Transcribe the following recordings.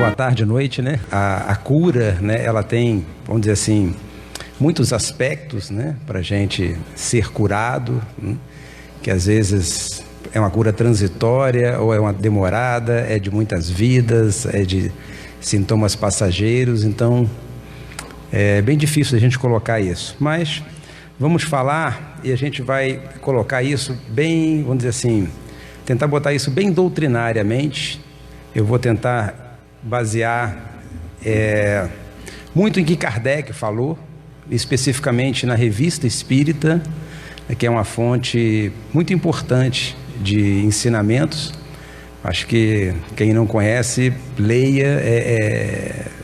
boa tarde, noite, né? A cura, né? Ela tem, vamos dizer assim, muitos aspectos, né? Para a gente ser curado, né? Que às vezes é uma cura transitória ou é uma demorada, é de muitas vidas, é de sintomas passageiros. Então, é bem difícil a gente colocar isso. Mas vamos falar e a gente vai colocar isso bem, vamos dizer assim, tentar botar isso bem doutrinariamente. Eu vou tentar basear muito em que Kardec falou, especificamente na Revista Espírita, que é uma fonte muito importante de ensinamentos. Acho que quem não conhece, leia,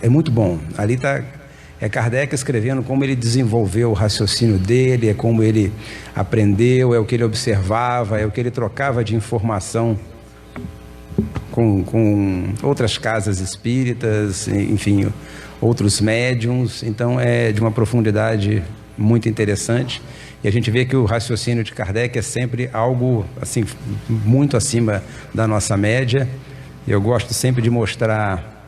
é muito bom. Ali está Kardec escrevendo como ele desenvolveu o raciocínio dele, é como ele aprendeu, é o que ele observava, é o que ele trocava de informação com outras casas espíritas, enfim, outros médiuns. Então é de uma profundidade muito interessante, e a gente vê que o raciocínio de Kardec é sempre algo assim muito acima da nossa média. Eu gosto sempre de mostrar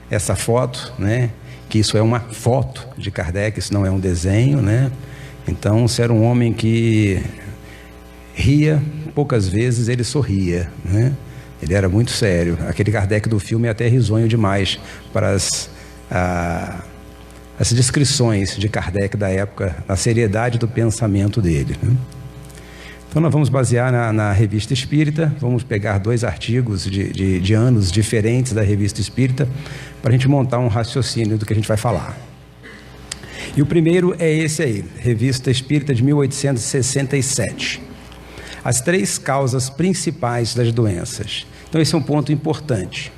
essa foto, né? Que isso é uma foto de Kardec, isso não é um desenho, né? Então, se era um homem que ria, poucas vezes ele sorria, né? Ele era muito sério. Aquele Kardec do filme é até risonho demais para as descrições de Kardec da época, a seriedade do pensamento dele, né? Então nós vamos basear na Revista Espírita, vamos pegar 2 artigos de anos diferentes da Revista Espírita, para a gente montar um raciocínio do que a gente vai falar. E o primeiro é esse aí, Revista Espírita de 1867. As 3 causas principais das doenças. Então esse é um ponto importante.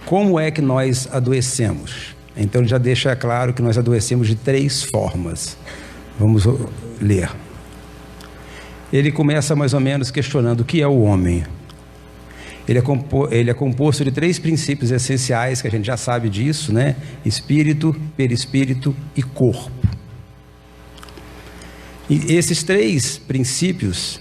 Como é que nós adoecemos? Então ele já deixa claro que nós adoecemos de 3 formas. Vamos ler. Ele começa mais ou menos questionando o que é o homem. Ele é composto de 3 princípios essenciais, que a gente já sabe disso, né? Espírito, perispírito e corpo. E esses 3 princípios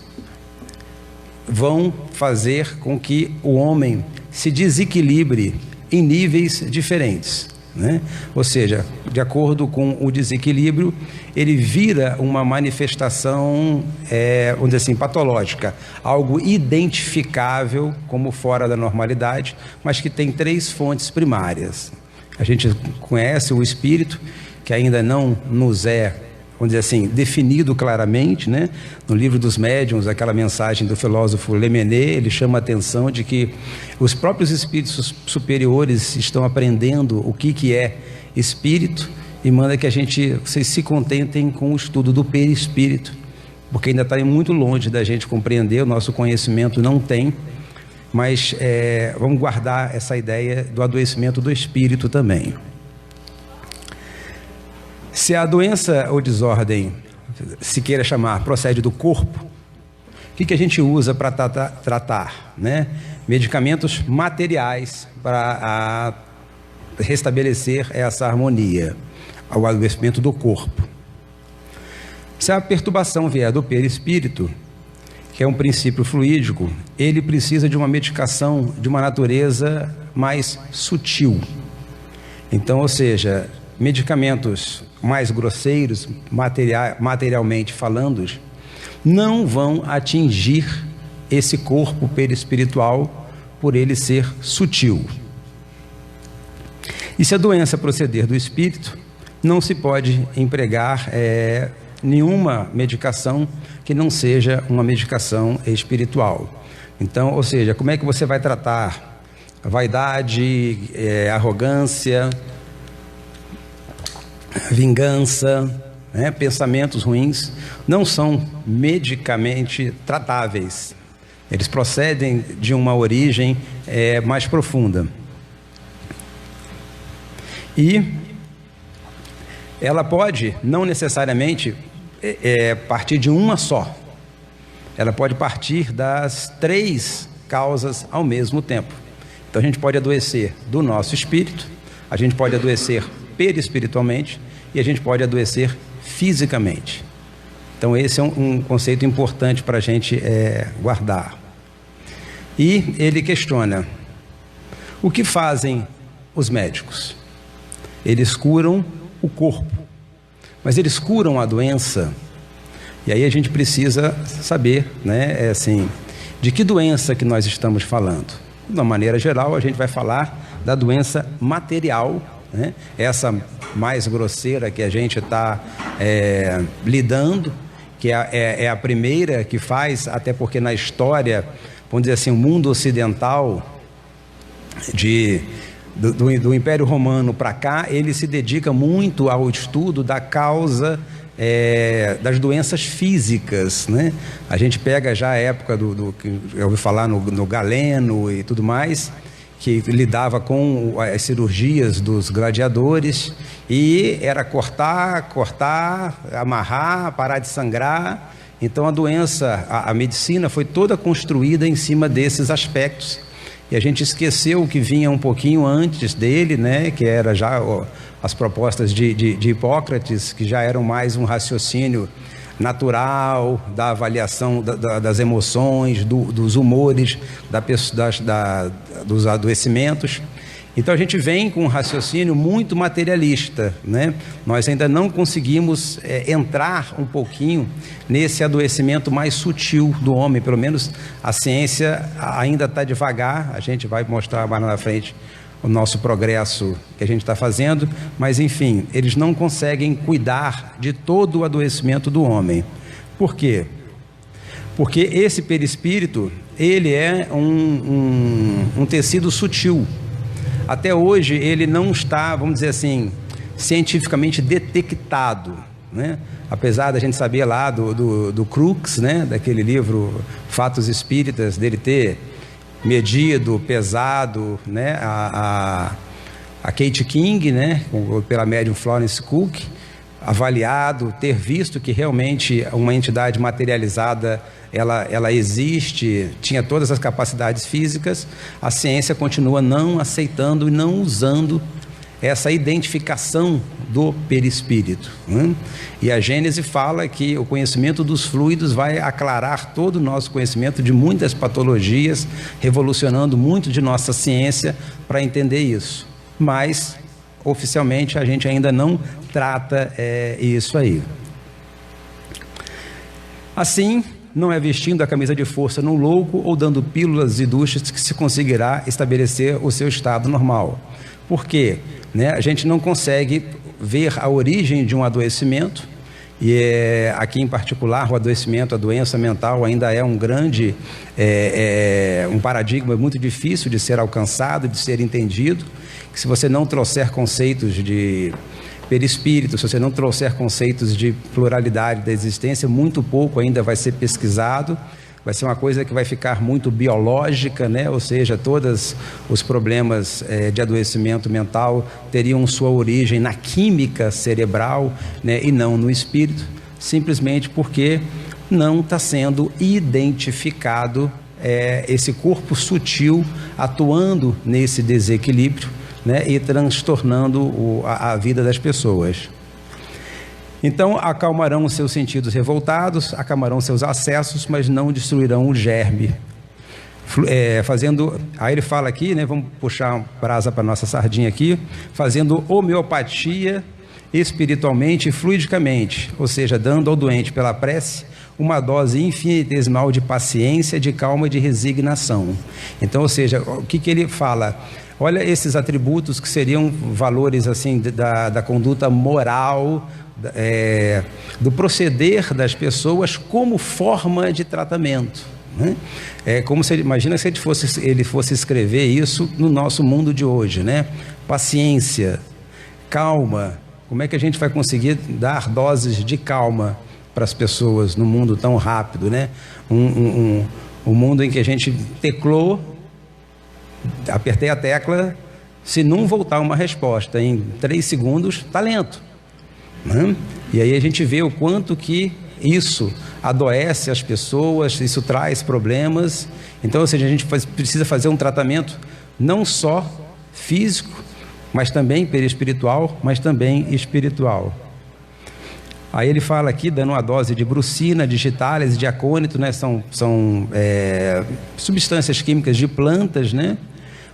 vão fazer com que o homem se desequilibre em níveis diferentes, né? Ou seja, de acordo com o desequilíbrio, ele vira uma manifestação, vamos dizer assim, patológica, algo identificável como fora da normalidade, mas que tem 3 fontes primárias. A gente conhece o espírito, que ainda não nos é, vamos dizer assim, definido claramente, né? No Livro dos Médiuns, aquela mensagem do filósofo Lemaitre, ele chama a atenção de que os próprios espíritos superiores estão aprendendo o que é espírito, e manda que vocês se contentem com o estudo do perispírito, porque ainda está muito longe da gente compreender, o nosso conhecimento não tem, mas vamos guardar essa ideia do adoecimento do espírito também. Se a doença ou desordem, se queira chamar, procede do corpo, o que a gente usa para tratar, né? Medicamentos materiais para restabelecer essa harmonia, ao adoecimento do corpo. Se a perturbação vier do perispírito, que é um princípio fluídico, ele precisa de uma medicação de uma natureza mais sutil. Então, ou seja, medicamentos mais grosseiros, materialmente falando, não vão atingir esse corpo perispiritual por ele ser sutil. E se a doença proceder do espírito, não se pode empregar nenhuma medicação que não seja uma medicação espiritual. Então, ou seja, como é que você vai tratar vaidade, arrogância, vingança, né? Pensamentos ruins? Não são medicamente tratáveis. Eles procedem de uma origem mais profunda. E ela pode, não necessariamente, partir de uma só. Ela pode partir das 3 causas ao mesmo tempo. Então a gente pode adoecer do nosso espírito, a gente pode adoecer perispiritualmente e a gente pode adoecer fisicamente. Então esse é um conceito importante para a gente guardar. E ele questiona: o que fazem os médicos. Eles curam o corpo, mas eles curam a doença. E aí a gente precisa saber, né, assim, de que doença que nós estamos falando. De uma maneira geral, a gente vai falar da doença material, né? Essa mais grosseira que a gente está lidando, que é a primeira que faz, até porque na história, vamos dizer assim, o mundo ocidental do Império Romano para cá, ele se dedica muito ao estudo da causa das doenças físicas, né? A gente pega já a época que eu ouvi falar no Galeno e tudo mais, que lidava com as cirurgias dos gladiadores, e era cortar, amarrar, parar de sangrar. Então a doença, a medicina foi toda construída em cima desses aspectos, e a gente esqueceu o que vinha um pouquinho antes dele, né? Que era já as propostas de Hipócrates, que já eram mais um raciocínio natural, da avaliação das emoções, dos humores, dos adoecimentos. Então a gente vem com um raciocínio muito materialista, né? Nós ainda não conseguimos entrar um pouquinho nesse adoecimento mais sutil do homem. Pelo menos a ciência ainda está devagar. A gente vai mostrar mais na frente o nosso progresso que a gente está fazendo, mas enfim, eles não conseguem cuidar de todo o adoecimento do homem. Por quê? Porque esse perispírito, ele é um tecido sutil. Até hoje ele não está, vamos dizer assim, cientificamente detectado, né? Apesar da gente saber lá do Crookes, né? Daquele livro Fatos Espíritas, dele ter medido, pesado, né? A Kate King, né? Pela médium Florence Cook, avaliado, ter visto que realmente uma entidade materializada ela existe, tinha todas as capacidades físicas. A ciência continua não aceitando e não usando essa identificação do perispírito, né? E a Gênese fala que o conhecimento dos fluidos vai aclarar todo o nosso conhecimento de muitas patologias, revolucionando muito de nossa ciência para entender isso. Mas oficialmente a gente ainda não trata isso aí. Assim, não é vestindo a camisa de força no louco ou dando pílulas e duchas que se conseguirá estabelecer o seu estado normal. Por quê? Né? A gente não consegue ver a origem de um adoecimento, e aqui em particular o adoecimento, a doença mental ainda é um grande, um paradigma muito difícil de ser alcançado, de ser entendido, que se você não trouxer conceitos de perispírito, se você não trouxer conceitos de pluralidade da existência, muito pouco ainda vai ser pesquisado. Vai ser uma coisa que vai ficar muito biológica, né? Ou seja, todos os problemas de adoecimento mental teriam sua origem na química cerebral, né? E não no espírito, simplesmente porque não está sendo identificado esse corpo sutil atuando nesse desequilíbrio, né? E transtornando a vida das pessoas. Então acalmarão os seus sentidos revoltados, acalmarão seus acessos, mas não destruirão o germe. Aí ele fala aqui, né, vamos puxar brasa para nossa sardinha aqui, fazendo homeopatia espiritualmente e fluidicamente, ou seja, dando ao doente pela prece uma dose infinitesimal de paciência, de calma e de resignação. Então, ou seja, o que ele fala? Olha esses atributos que seriam valores assim da conduta moral, do proceder das pessoas como forma de tratamento, né? Como se, imagina se ele fosse escrever isso no nosso mundo de hoje, né? Paciência, calma. Como é que a gente vai conseguir dar doses de calma para as pessoas no mundo tão rápido, né? Um mundo em que a gente teclou, apertei a tecla, se não voltar uma resposta em 3 segundos, está lento, né? E aí a gente vê o quanto que isso adoece as pessoas, isso traz problemas. Então, ou seja, a gente precisa fazer um tratamento não só físico, mas também perispiritual, mas também espiritual. Aí ele fala aqui, dando uma dose de brucina, digitalis e de acônito, né? São substâncias químicas de plantas, né?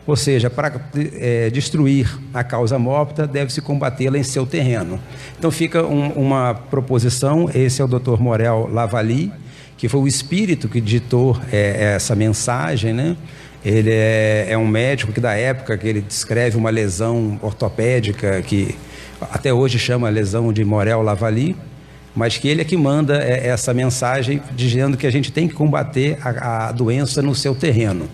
Ou seja, para destruir a causa morta, deve-se combatê-la em seu terreno. Então fica uma proposição, esse é o Dr. Morel Lavalley, que foi o espírito que ditou essa mensagem, né? Ele é um médico que da época que ele descreve uma lesão ortopédica, que até hoje chama lesão de Morel Lavalley, mas que ele é que manda essa mensagem dizendo que a gente tem que combater a doença no seu terreno.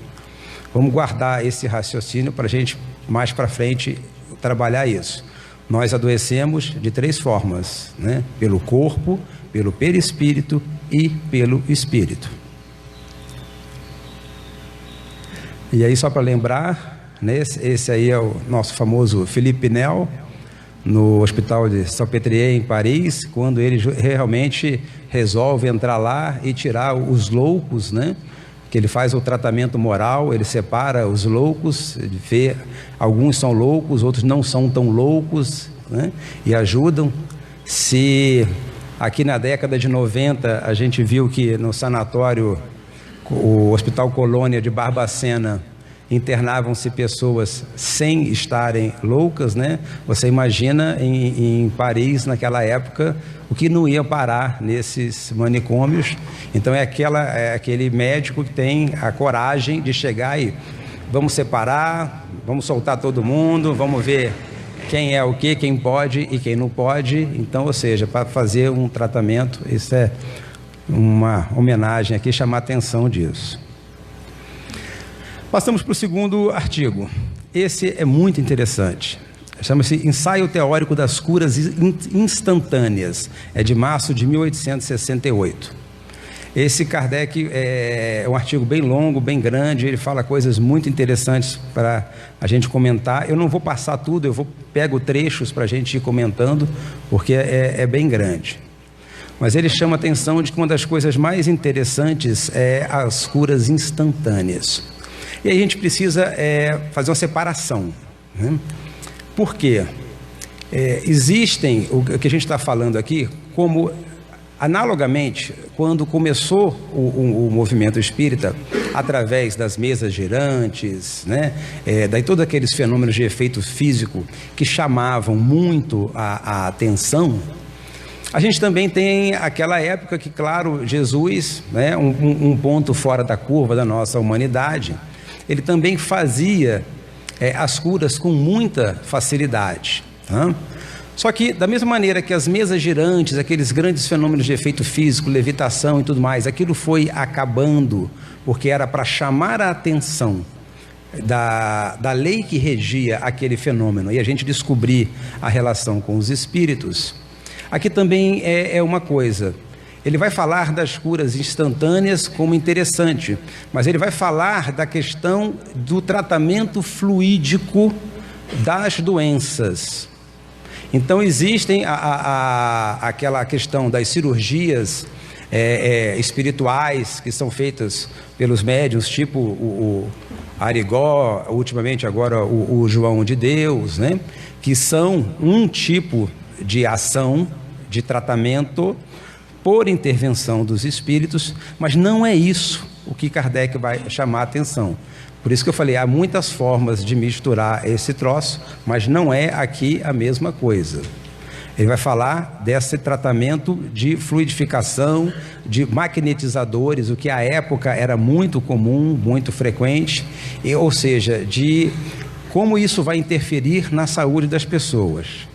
Vamos guardar esse raciocínio para a gente, mais para frente, trabalhar isso. Nós adoecemos de 3 formas, né? Pelo corpo, pelo perispírito e pelo espírito. E aí, só para lembrar, né, esse aí é o nosso famoso Philippe Pinel, no Hospital de Salpêtrière, em Paris, quando ele realmente resolve entrar lá e tirar os loucos, né? Que ele faz o tratamento moral, ele separa os loucos, ele vê, alguns são loucos, outros não são tão loucos, né? E ajudam. Se aqui na década de 90 a gente viu que no sanatório, o Hospital Colônia de Barbacena, internavam-se pessoas sem estarem loucas, né? Você imagina em Paris, naquela época, o que não ia parar nesses manicômios. Então é aquele médico que tem a coragem de chegar e vamos separar, vamos soltar todo mundo, vamos ver quem é o quê, quem pode e quem não pode. Então, ou seja, para fazer um tratamento, isso é uma homenagem aqui, chamar a atenção disso. Passamos para o segundo artigo. Esse é muito interessante. Chama-se Ensaio Teórico das Curas Instantâneas. É de março de 1868. Esse Kardec é um artigo bem longo, bem grande. Ele fala coisas muito interessantes para a gente comentar. Eu não vou passar tudo, pego trechos para a gente ir comentando, porque é bem grande. Mas ele chama a atenção de que uma das coisas mais interessantes é as curas instantâneas. E aí a gente precisa fazer uma separação, né? Por quê? Existem, o que a gente está falando aqui, como analogamente, quando começou o movimento espírita, através das mesas girantes, né? Daí todos aqueles fenômenos de efeito físico que chamavam muito a atenção, a gente também tem aquela época que, claro, Jesus, né, um ponto fora da curva da nossa humanidade, ele também fazia as curas com muita facilidade, tá? Só que, da mesma maneira que as mesas girantes, aqueles grandes fenômenos de efeito físico, levitação e tudo mais, aquilo foi acabando, porque era para chamar a atenção da lei que regia aquele fenômeno, e a gente descobrir a relação com os espíritos. Aqui também é uma coisa. Ele vai falar das curas instantâneas como interessante, mas ele vai falar da questão do tratamento fluídico das doenças. Então existem aquela questão das cirurgias espirituais que são feitas pelos médiuns, tipo o Arigó, ultimamente agora o João de Deus, né? Que são um tipo de ação, de tratamento por intervenção dos espíritos, mas não é isso o que Kardec vai chamar a atenção. Por isso que eu falei, há muitas formas de misturar esse troço, mas não é aqui a mesma coisa. Ele vai falar desse tratamento de fluidificação, de magnetizadores, o que à época era muito comum, muito frequente, ou seja, de como isso vai interferir na saúde das pessoas.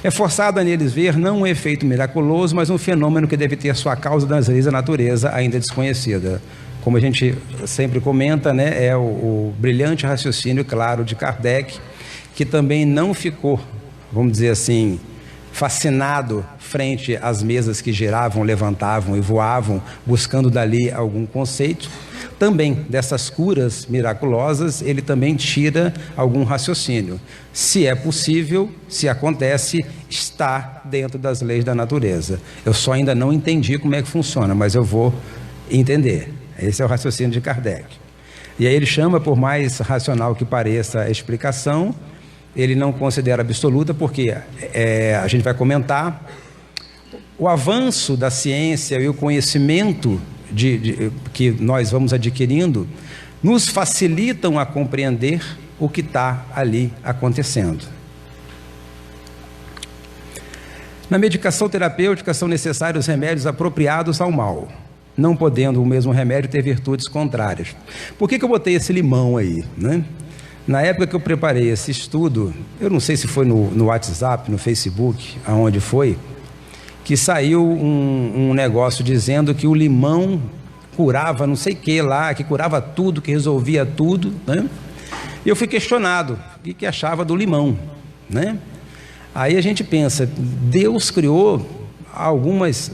É forçado a neles ver não um efeito miraculoso, mas um fenômeno que deve ter sua causa nas leis da natureza ainda desconhecida. Como a gente sempre comenta, né, é o brilhante raciocínio, claro, de Kardec, que também não ficou, vamos dizer assim, fascinado frente às mesas que giravam, levantavam e voavam, buscando dali algum conceito. Também dessas curas miraculosas, ele também tira algum raciocínio. Se é possível, se acontece, está dentro das leis da natureza. Eu só ainda não entendi como é que funciona, mas eu vou entender. Esse é o raciocínio de Kardec. E aí ele chama, por mais racional que pareça a explicação, ele não considera absoluta, porque a gente vai comentar o avanço da ciência e o conhecimento que nós vamos adquirindo nos facilitam a compreender o que está ali acontecendo. Na medicação terapêutica são necessários remédios apropriados ao mal, não podendo o mesmo remédio ter virtudes contrárias. Por que eu botei esse limão aí, né? Na época que eu preparei esse estudo, eu não sei se foi no WhatsApp, no Facebook, aonde foi, que saiu um negócio dizendo que o limão curava não sei o que lá, que curava tudo, que resolvia tudo, né? E eu fui questionado o que achava do limão, né? Aí a gente pensa, Deus criou algumas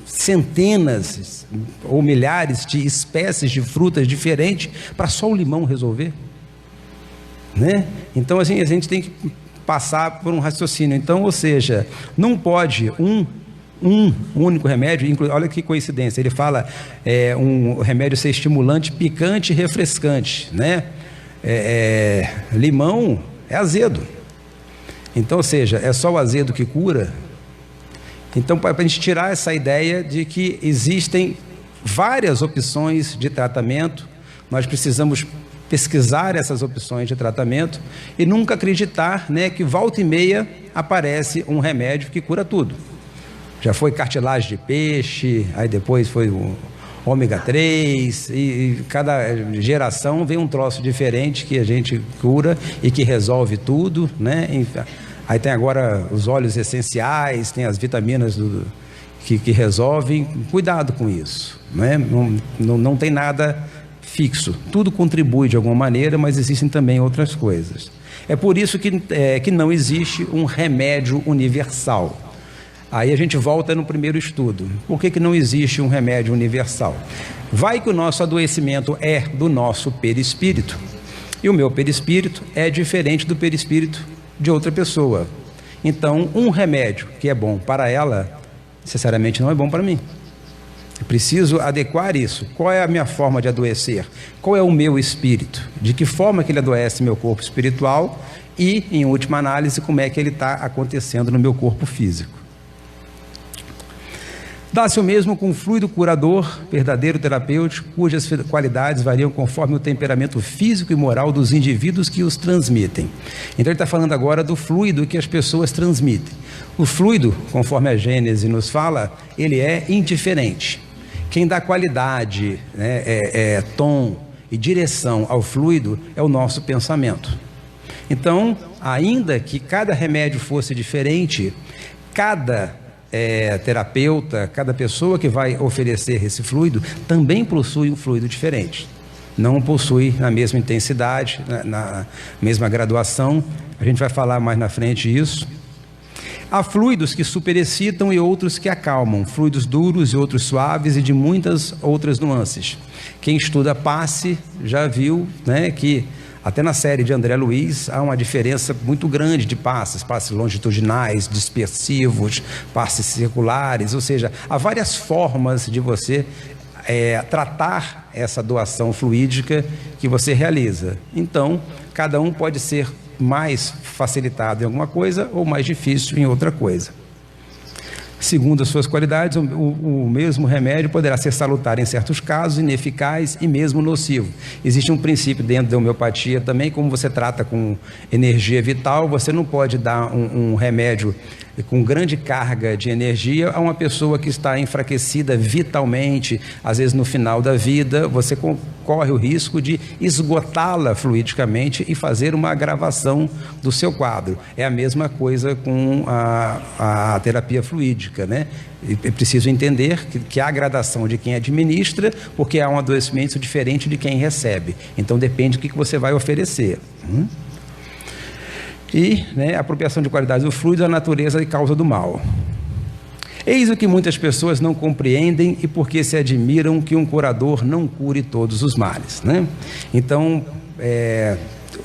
centenas ou milhares de espécies de frutas diferentes para só o limão resolver, né? Então assim, a gente tem que passar por um raciocínio. Então, ou seja, não pode um único remédio, olha que coincidência, ele fala um remédio ser estimulante, picante e refrescante, né? Limão é azedo, então, ou seja, é só o azedo que cura. Então, para a gente tirar essa ideia de que existem várias opções de tratamento, nós precisamos pesquisar essas opções de tratamento e nunca acreditar, né, que volta e meia aparece um remédio que cura tudo. Já foi cartilagem de peixe, aí depois foi o ômega 3, e cada geração vem um troço diferente que a gente cura e que resolve tudo, né? Aí tem agora os óleos essenciais, tem as vitaminas que resolvem. Cuidado com isso, né? Não tem nada fixo, tudo contribui de alguma maneira, mas existem também outras coisas. É por isso que não existe um remédio universal. Aí a gente volta no primeiro estudo. Por que não existe um remédio universal? Vai que o nosso adoecimento é do nosso perispírito, e o meu perispírito é diferente do perispírito de outra pessoa. Então, um remédio que é bom para ela, necessariamente não é bom para mim. Eu preciso adequar isso. Qual é a minha forma de adoecer? Qual é o meu espírito? De que forma que ele adoece meu corpo espiritual? E, em última análise, como é que ele está acontecendo no meu corpo físico? Dá-se o mesmo com o fluido curador, verdadeiro terapêutico, cujas qualidades variam conforme o temperamento físico e moral dos indivíduos que os transmitem. Então ele está falando agora do fluido que as pessoas transmitem. O fluido, conforme a Gênese nos fala, ele é indiferente. Quem dá qualidade, né, tom e direção ao fluido é o nosso pensamento. Então, ainda que cada remédio fosse diferente, cada terapeuta, cada pessoa que vai oferecer esse fluido também possui um fluido diferente. Não possui na mesma intensidade, na mesma graduação. A gente vai falar mais na frente isso. Há fluidos que superexcitam e outros que acalmam, fluidos duros e outros suaves e de muitas outras nuances. Quem estuda passe já viu, né, que até na série de André Luiz há uma diferença muito grande de passes longitudinais, dispersivos, passes circulares, ou seja, há várias formas de você tratar essa doação fluídica que você realiza. Então, cada um pode ser mais facilitado em alguma coisa ou mais difícil em outra coisa. Segundo as suas qualidades, o mesmo remédio poderá ser salutar em certos casos, ineficaz e mesmo nocivo. Existe um princípio dentro da homeopatia também, como você trata com energia vital, você não pode dar um remédio com grande carga de energia a uma pessoa que está enfraquecida vitalmente, às vezes no final da vida, você corre o risco de esgotá-la fluidicamente e fazer uma agravação do seu quadro. É a mesma coisa com a terapia fluídica, né? É preciso entender que há gradação de quem administra, porque há um adoecimento diferente de quem recebe. Então depende do que você vai oferecer. E, né, a apropriação de qualidades do fluido, a natureza e causa do mal. Eis o que muitas pessoas não compreendem e porque se admiram que um curador não cure todos os males, né? Então,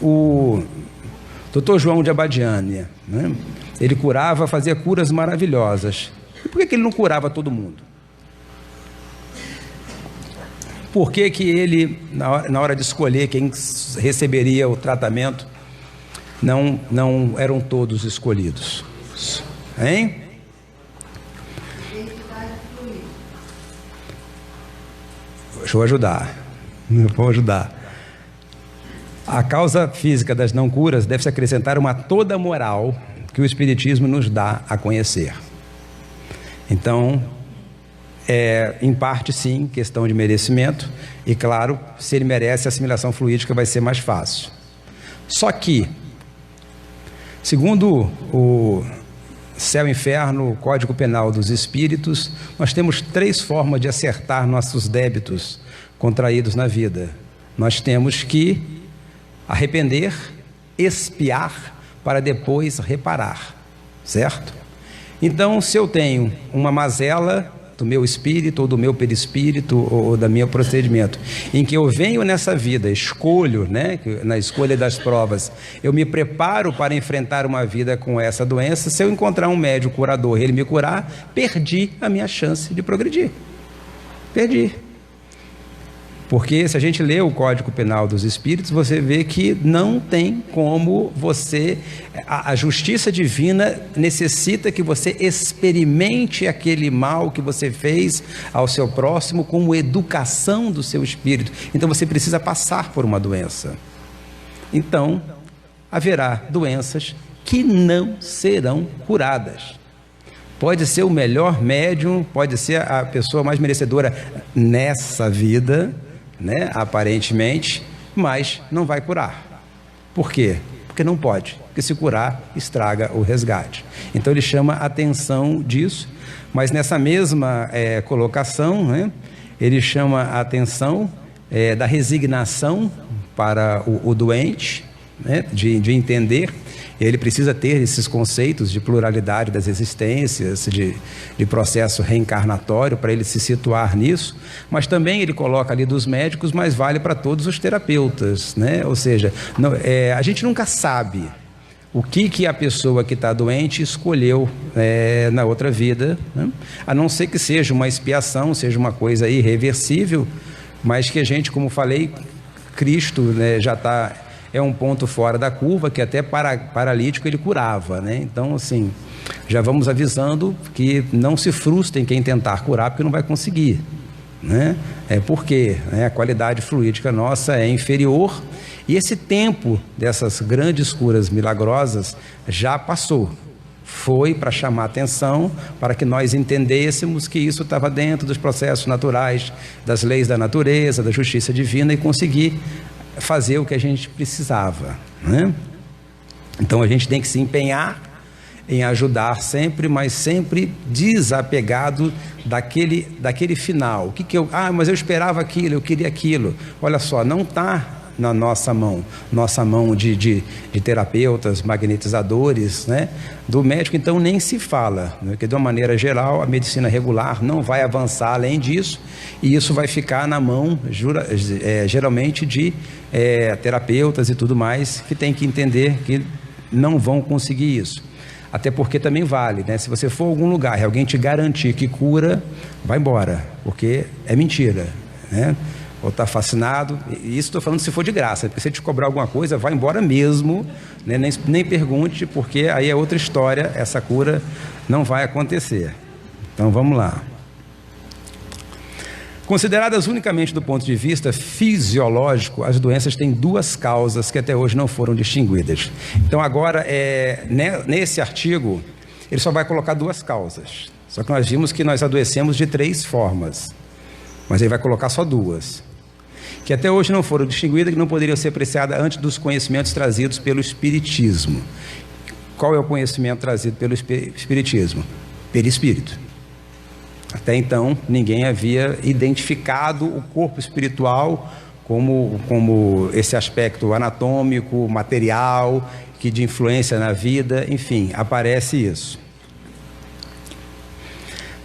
o Dr. João de Abadiânia, né, ele curava, fazia curas maravilhosas. E por que ele não curava todo mundo? Por que ele, na hora de escolher quem receberia o tratamento, não eram todos escolhidos? Hein? Deixa eu ajudar. Vou ajudar. A causa física das não curas deve-se acrescentar uma toda moral que o Espiritismo nos dá a conhecer. Então, em parte sim, questão de merecimento, e claro, se ele merece, a assimilação fluídica vai ser mais fácil. Só que, segundo o Céu e Inferno, o Código Penal dos Espíritos, nós temos 3 formas de acertar nossos débitos contraídos na vida. Nós temos que arrepender, expiar, para depois reparar, certo? Então, se eu tenho uma mazela do meu espírito, ou do meu perispírito, ou do meu procedimento, em que eu venho nessa vida, escolho, né, na escolha das provas, eu me preparo para enfrentar uma vida com essa doença, se eu encontrar um médico curador e ele me curar, perdi a minha chance de progredir. Perdi. Porque se a gente lê o Código Penal dos Espíritos, você vê que não tem como você... A justiça divina necessita que você experimente aquele mal que você fez ao seu próximo como educação do seu espírito. Então você precisa passar por uma doença. Então, haverá doenças que não serão curadas. Pode ser o melhor médium, pode ser a pessoa mais merecedora nessa vida, né, aparentemente, mas não vai curar. Por quê? Porque não pode, porque se curar, estraga o resgate. Então ele chama a atenção disso, mas nessa mesma colocação, né, ele chama a atenção da resignação para o doente, né, de entender. Ele precisa ter esses conceitos de pluralidade das existências, de processo reencarnatório, para ele se situar nisso, mas também ele coloca ali dos médicos, mas vale para todos os terapeutas, né? Ou seja, a gente nunca sabe o que a pessoa que está doente escolheu na outra vida, né? A não ser que seja uma expiação, seja uma coisa irreversível, mas que a gente, como falei, Cristo, né, já está... É um ponto fora da curva, que até paralítico ele curava, né? Então, assim, já vamos avisando que não se frustrem quem tentar curar, porque não vai conseguir, né? Porque a qualidade fluídica nossa é inferior, e esse tempo dessas grandes curas milagrosas já passou. Foi para chamar atenção, para que nós entendêssemos que isso estava dentro dos processos naturais, das leis da natureza, da justiça divina, e conseguir fazer o que a gente precisava, né? Então a gente tem que se empenhar em ajudar sempre, mas sempre desapegado daquele final. Mas eu esperava aquilo, eu queria aquilo. Olha só, não está na nossa mão de terapeutas, magnetizadores, né? Do médico, então, nem se fala, né? Porque de uma maneira geral a medicina regular não vai avançar além disso, e isso vai ficar na mão geralmente de terapeutas e tudo mais, que tem que entender que não vão conseguir isso. Até porque também vale, né? Se você for a algum lugar e alguém te garantir que cura, vai embora, porque é mentira, né? Ou está fascinado, e isso estou falando se for de graça, porque se ele te cobrar alguma coisa, vai embora mesmo, né? Nem pergunte, porque aí é outra história, essa cura não vai acontecer. Então vamos lá. Consideradas unicamente do ponto de vista fisiológico, as doenças têm 2 causas que até hoje não foram distinguidas. Então agora, nesse artigo, ele só vai colocar 2 causas. Só que nós vimos que nós adoecemos de 3 formas, mas ele vai colocar só 2. Que até hoje não foram distinguidas, que não poderiam ser apreciadas antes dos conhecimentos trazidos pelo Espiritismo. Qual é o conhecimento trazido pelo Espiritismo? Perispírito. Até então, ninguém havia identificado o corpo espiritual como esse aspecto anatômico, material, que de influência na vida, enfim, aparece isso.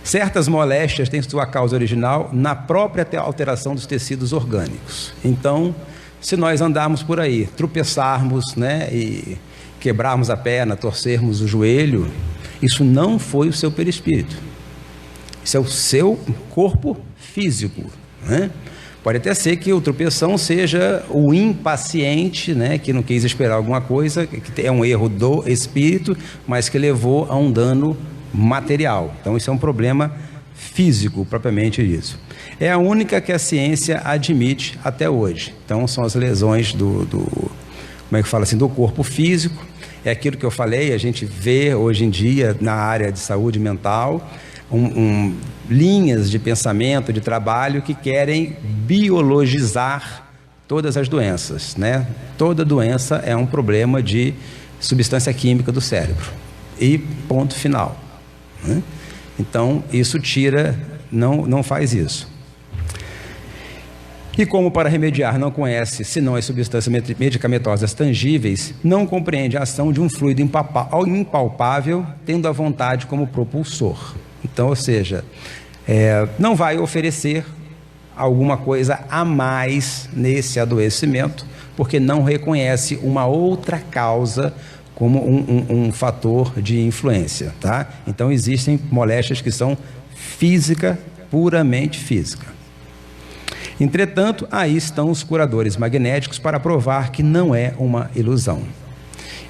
Certas moléstias têm sua causa original na própria alteração dos tecidos orgânicos. Então, se nós andarmos por aí, tropeçarmos, né, e quebrarmos a perna, torcermos o joelho, isso não foi o seu perispírito. Isso é o seu corpo físico, né? Pode até ser que o tropeção seja o impaciente, né, que não quis esperar alguma coisa, que é um erro do espírito, mas que levou a um dano material. Então isso é um problema físico, propriamente isso. É a única que a ciência admite até hoje. Então, são as lesões como é que fala assim, do corpo físico. É aquilo que eu falei, a gente vê hoje em dia na área de saúde mental, linhas de pensamento, de trabalho que querem biologizar todas as doenças, né? Toda doença é um problema de substância química do cérebro. E ponto final, né? Então, isso tira, não faz isso. E como para remediar não conhece senão as substâncias medicamentosas tangíveis, não compreende a ação de um fluido impalpável, tendo a vontade como propulsor. Então, ou seja, não vai oferecer alguma coisa a mais nesse adoecimento, porque não reconhece uma outra causa como um fator de influência, tá? Então, existem moléstias que são física, puramente física. Entretanto, aí estão os curadores magnéticos para provar que não é uma ilusão.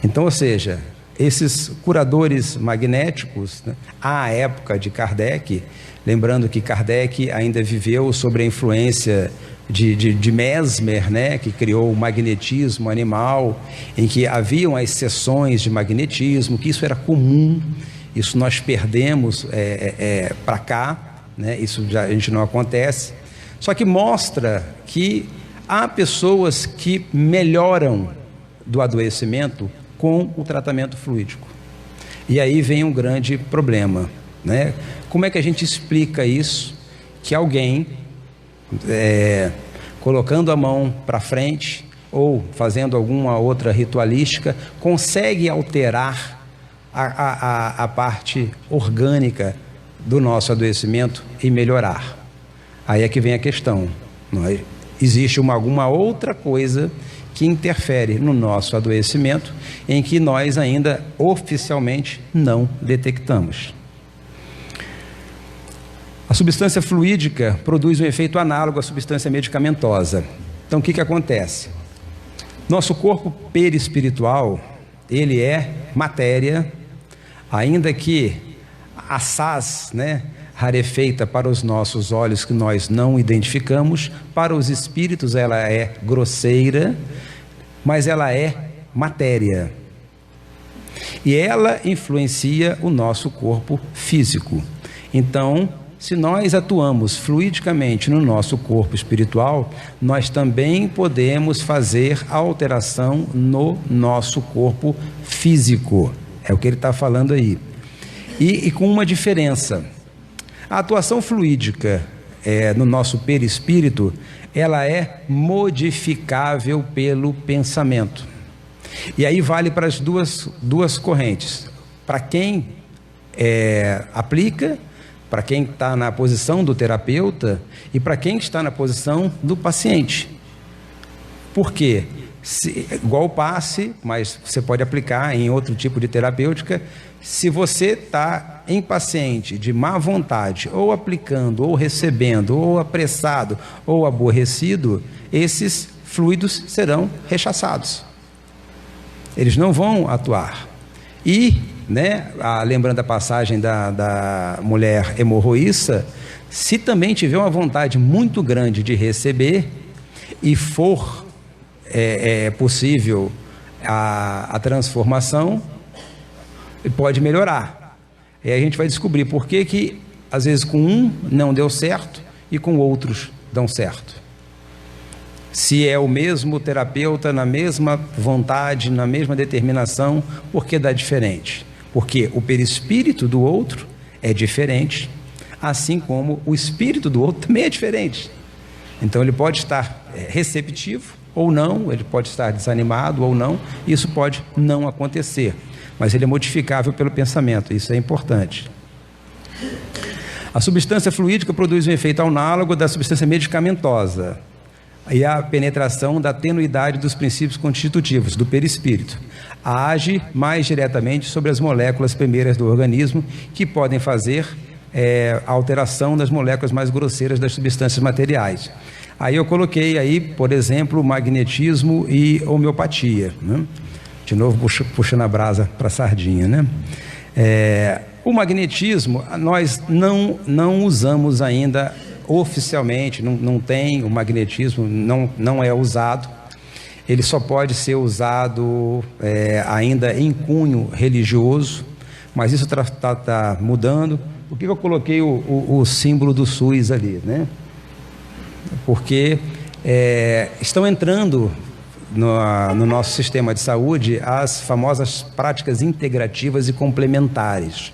Então, ou seja, esses curadores magnéticos, né, à época de Kardec, lembrando que Kardec ainda viveu sob a influência de Mesmer, né, que criou o magnetismo animal, em que haviam as sessões de magnetismo, que isso era comum, isso nós perdemos para cá, né, isso já, a gente não acontece. Só que mostra que há pessoas que melhoram do adoecimento com o tratamento fluídico. E aí vem um grande problema, né? Como é que a gente explica isso? Que alguém, colocando a mão para frente ou fazendo alguma outra ritualística, consegue alterar a parte orgânica do nosso adoecimento e melhorar. Aí é que vem a questão, existe alguma outra coisa que interfere no nosso adoecimento, em que nós ainda oficialmente não detectamos. A substância fluídica produz um efeito análogo à substância medicamentosa. Então, o que acontece? Nosso corpo perispiritual, ele é matéria, ainda que assaz, né, rarefeita para os nossos olhos que nós não identificamos, para os espíritos ela é grosseira, mas ela é matéria. E ela influencia o nosso corpo físico. Então, se nós atuamos fluidicamente no nosso corpo espiritual, nós também podemos fazer alteração no nosso corpo físico. É o que ele está falando aí. E com uma diferença. A atuação fluídica no nosso perispírito, ela é modificável pelo pensamento. E aí vale para as duas correntes. Para quem aplica, para quem está na posição do terapeuta e para quem está na posição do paciente. Por quê? Igual o passe, mas você pode aplicar em outro tipo de terapêutica. Se você está em paciente de má vontade, ou aplicando, ou recebendo, ou apressado, ou aborrecido, esses fluidos serão rechaçados. Eles não vão atuar. E, né, lembrando a passagem da mulher hemorroíça, se também tiver uma vontade muito grande de receber e for possível a transformação, pode melhorar. E aí a gente vai descobrir por que às vezes com um não deu certo e com outros dão certo. Se é o mesmo terapeuta, na mesma vontade, na mesma determinação, por que dá diferente? Porque o perispírito do outro é diferente, assim como o espírito do outro também é diferente. Então ele pode estar receptivo ou não, ele pode estar desanimado ou não, isso pode não acontecer, mas ele é modificável pelo pensamento, isso é importante. A substância fluídica produz um efeito análogo da substância medicamentosa e a penetração da tenuidade dos princípios constitutivos do perispírito. Age mais diretamente sobre as moléculas primeiras do organismo, que podem fazer a alteração das moléculas mais grosseiras das substâncias materiais. Aí eu coloquei aí, por exemplo, magnetismo e homeopatia, né? De novo puxando a brasa para a sardinha, né? O magnetismo, nós não usamos ainda oficialmente, não tem, o magnetismo não é usado. Ele só pode ser usado ainda em cunho religioso, mas isso está mudando. Por que eu coloquei o símbolo do SUS ali, né? Porque estão entrando no nosso sistema de saúde as famosas práticas integrativas e complementares.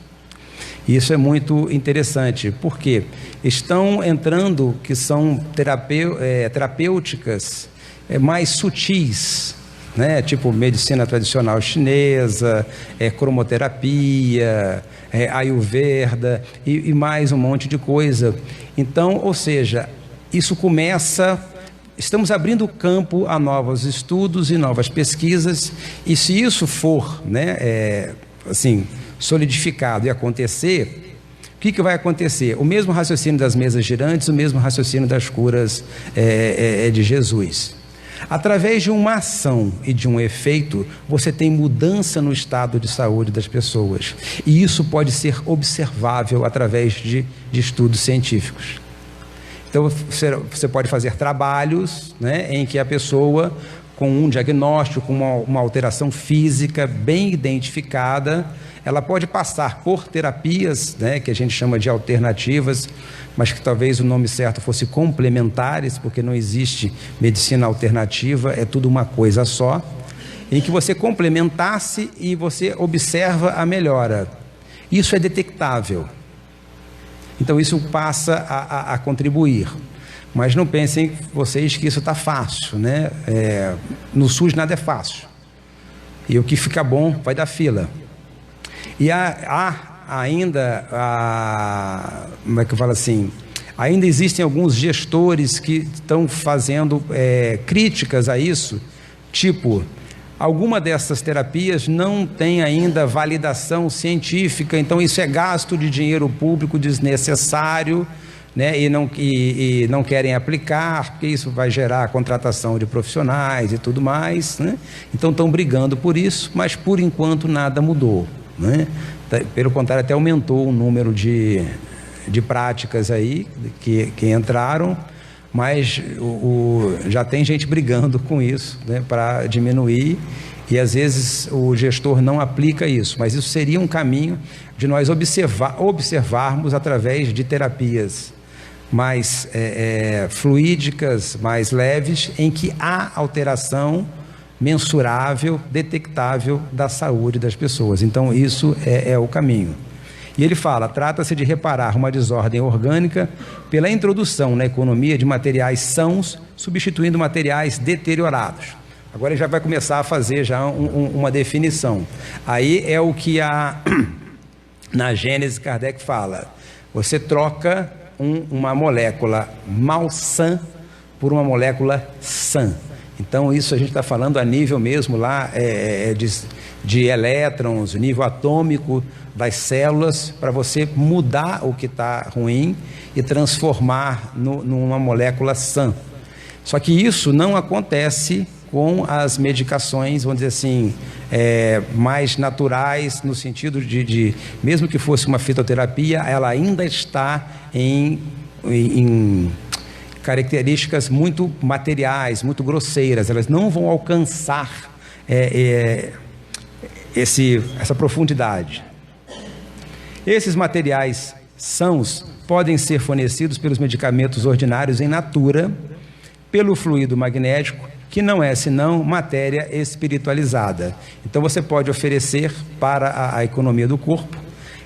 Isso é muito interessante, porque estão entrando que são terapêuticas mais sutis, né? Tipo medicina tradicional chinesa, cromoterapia, ayurveda e mais um monte de coisa. Então, ou seja, isso estamos abrindo campo a novos estudos e novas pesquisas, e se isso for, né, assim, solidificado e acontecer, o que vai acontecer? O mesmo raciocínio das mesas girantes, o mesmo raciocínio das curas de Jesus. Através de uma ação e de um efeito, você tem mudança no estado de saúde das pessoas. E isso pode ser observável através de estudos científicos. Então, você pode fazer trabalhos, né, em que a pessoa, com um diagnóstico, com uma alteração física bem identificada, ela pode passar por terapias, né, que a gente chama de alternativas, mas que talvez o nome certo fosse complementares, porque não existe medicina alternativa, é tudo uma coisa só, em que você complementasse e você observa a melhora. Isso é detectável. Então isso passa a contribuir. Mas não pensem vocês que isso está fácil, né? No SUS nada é fácil. E o que fica bom vai dar fila. E há ainda, como é que eu falo assim? Ainda existem alguns gestores que estão fazendo críticas a isso, tipo, alguma dessas terapias não tem ainda validação científica, então isso é gasto de dinheiro público desnecessário, né? E não querem aplicar, porque isso vai gerar contratação de profissionais e tudo mais, né? Então estão brigando por isso, mas por enquanto nada mudou, né? Pelo contrário, até aumentou o número de práticas aí que entraram, mas já tem gente brigando com isso, né, para diminuir, e às vezes o gestor não aplica isso, mas isso seria um caminho de nós observarmos através de terapias mais fluídicas, mais leves, em que há alteração mensurável, detectável da saúde das pessoas. Então isso é o caminho. E ele fala, trata-se de reparar uma desordem orgânica pela introdução na economia de materiais sãos, substituindo materiais deteriorados. Agora ele já vai começar a fazer já uma definição. Aí é o que na Gênese Kardec fala, você troca uma molécula malsã por uma molécula sã. Então isso a gente está falando a nível mesmo lá de elétrons, nível atômico das células, para você mudar o que está ruim e transformar numa molécula sã. Só que isso não acontece com as medicações, vamos dizer assim, mais naturais, no sentido de mesmo que fosse uma fitoterapia, ela ainda está em características muito materiais, muito grosseiras, elas não vão alcançar essa profundidade. Esses materiais sãos podem ser fornecidos pelos medicamentos ordinários em natura, pelo fluido magnético, que não é senão matéria espiritualizada. Então você pode oferecer para a economia do corpo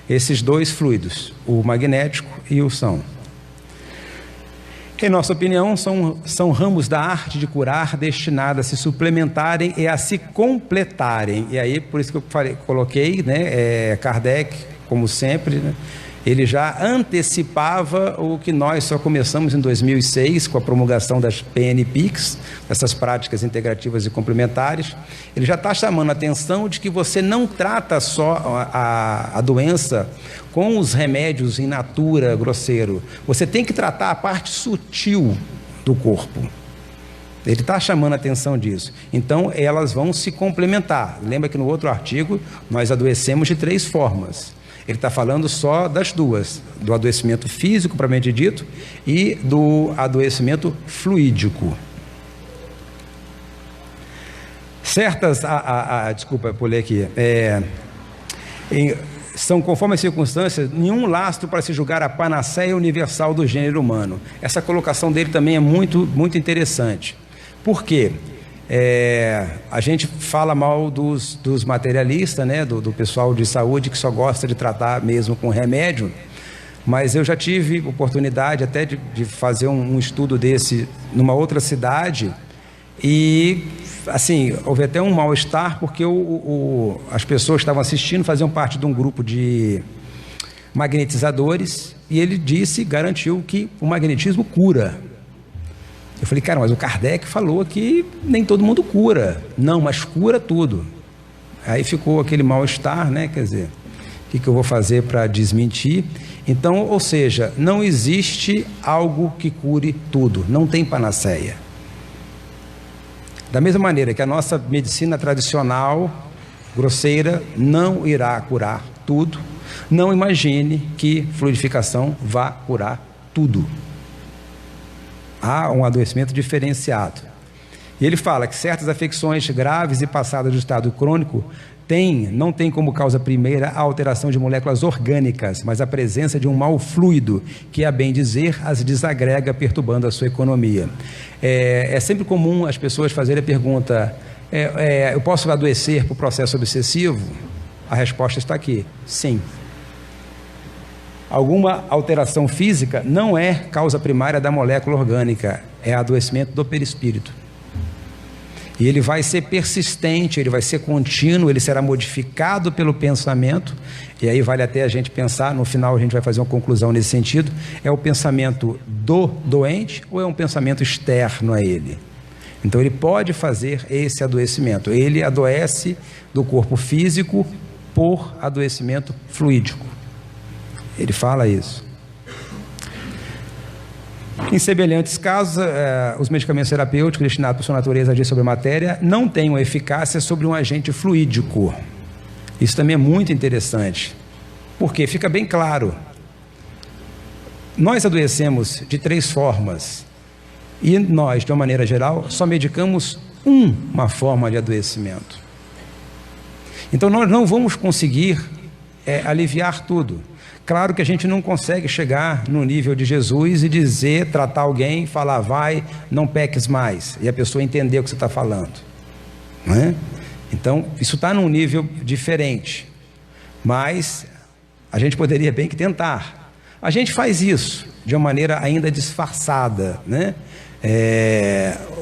esses dois fluidos, o magnético e o são. Em nossa opinião, são ramos da arte de curar destinados a se suplementarem e a se completarem. E aí, por isso que eu coloquei, né, Kardec, como sempre, né, ele já antecipava o que nós só começamos em 2006, com a promulgação das PNPICs, dessas práticas integrativas e complementares. Ele já está chamando a atenção de que você não trata só a doença com os remédios in natura grosseiro, você tem que tratar a parte sutil do corpo. Ele está chamando a atenção disso. Então, elas vão se complementar. Lembra que no outro artigo, nós adoecemos de 3 formas. Ele está falando só das duas, do adoecimento físico, propriamente dito, e do adoecimento fluídico. Certas, desculpa, pulei aqui, são, conforme as circunstâncias, nenhum lastro para se julgar a panaceia universal do gênero humano. Essa colocação dele também é muito, muito interessante. Por quê? A gente fala mal dos materialistas, né, do pessoal de saúde que só gosta de tratar mesmo com remédio, mas eu já tive oportunidade até de fazer um estudo desse numa outra cidade e, assim, houve até um mal-estar porque as pessoas que estavam assistindo faziam parte de um grupo de magnetizadores e ele garantiu que o magnetismo cura. Eu falei, cara, mas o Kardec falou que nem todo mundo cura. Não, mas cura tudo. Aí ficou aquele mal-estar, né? Quer dizer, o que eu vou fazer para desmentir? Então, ou seja, não existe algo que cure tudo. Não tem panaceia. Da mesma maneira que a nossa medicina tradicional, grosseira, não irá curar tudo, não imagine que fluidificação vá curar tudo. Há um adoecimento diferenciado. E ele fala que certas afecções graves e passadas do estado crônico não tem como causa primeira a alteração de moléculas orgânicas, mas a presença de um mal fluido, que, a bem dizer, as desagrega, perturbando a sua economia. É sempre comum as pessoas fazerem a pergunta, eu posso adoecer por processo obsessivo? A resposta está aqui, sim. Alguma alteração física não é causa primária da molécula orgânica, é adoecimento do perispírito. E ele vai ser persistente, ele vai ser contínuo, ele será modificado pelo pensamento, e aí vale até a gente pensar, no final a gente vai fazer uma conclusão nesse sentido, é o pensamento do doente ou é um pensamento externo a ele? Então ele pode fazer esse adoecimento, ele adoece do corpo físico por adoecimento fluídico. Ele fala isso. Em semelhantes casos, os medicamentos terapêuticos destinados por sua natureza a agir sobre a matéria não têm uma eficácia sobre um agente fluídico. Isso também é muito interessante. Porque fica bem claro. Nós adoecemos de 3 formas. E nós, de uma maneira geral, só medicamos uma forma de adoecimento. Então nós não vamos conseguir aliviar tudo. Claro que a gente não consegue chegar no nível de Jesus e dizer, tratar alguém, falar, vai, não peques mais, e a pessoa entender o que você está falando, não é? Então, isso está num nível diferente, mas a gente poderia bem que tentar. A gente faz isso de uma maneira ainda disfarçada, né?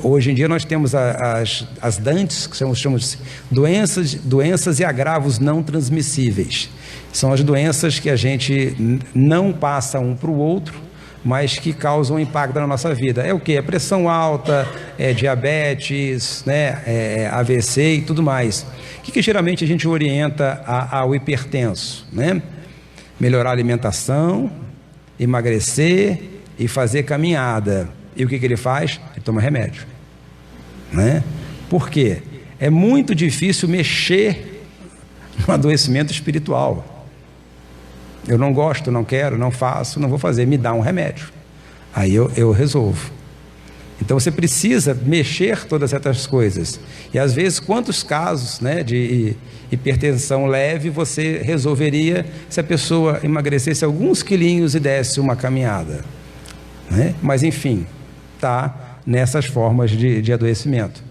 Hoje em dia nós temos as DANTs, que chamamos de doenças e agravos não transmissíveis. São as doenças que a gente não passa um para o outro, mas que causam impacto na nossa vida. É o que? É pressão alta, diabetes, né? AVC e tudo mais. O que geralmente a gente orienta ao hipertenso, né? Melhorar a alimentação, emagrecer e fazer caminhada. E o que ele faz? Ele toma remédio, né? Por quê? É muito difícil mexer no adoecimento espiritual. Eu não gosto, não quero, não faço, não vou fazer, me dá um remédio. Aí eu resolvo. Então você precisa mexer todas essas coisas. E às vezes, quantos casos, né, de hipertensão leve você resolveria se a pessoa emagrecesse alguns quilinhos e desse uma caminhada, né? Mas enfim, está nessas formas de adoecimento.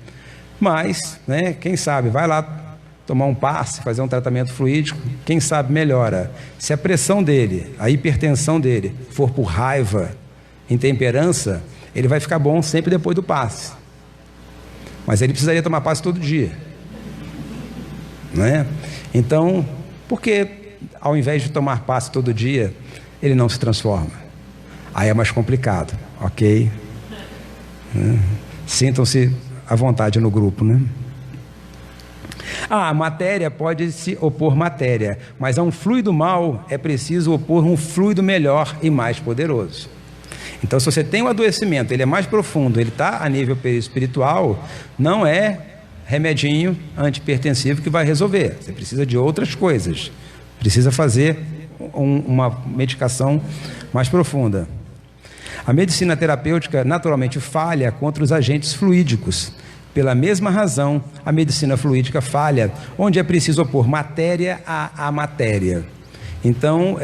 Mas, né, quem sabe, vai lá tomar um passe, fazer um tratamento fluídico, quem sabe melhora. Se a pressão dele, a hipertensão dele for por raiva, intemperança, ele vai ficar bom sempre depois do passe. Mas ele precisaria tomar passe todo dia, né? Então, por que ao invés de tomar passe todo dia, ele não se transforma? Aí é mais complicado, ok? Sintam-se à vontade no grupo, né? A matéria pode se opor matéria, mas a um fluido mau é preciso opor um fluido melhor e mais poderoso. Então, se você tem um adoecimento, ele é mais profundo, ele está a nível espiritual, não é remedinho antihipertensivo que vai resolver. Você precisa de outras coisas. Precisa fazer uma medicação mais profunda. A medicina terapêutica naturalmente falha contra os agentes fluídicos. Pela mesma razão, a medicina fluídica falha onde é preciso opor matéria à matéria. Então,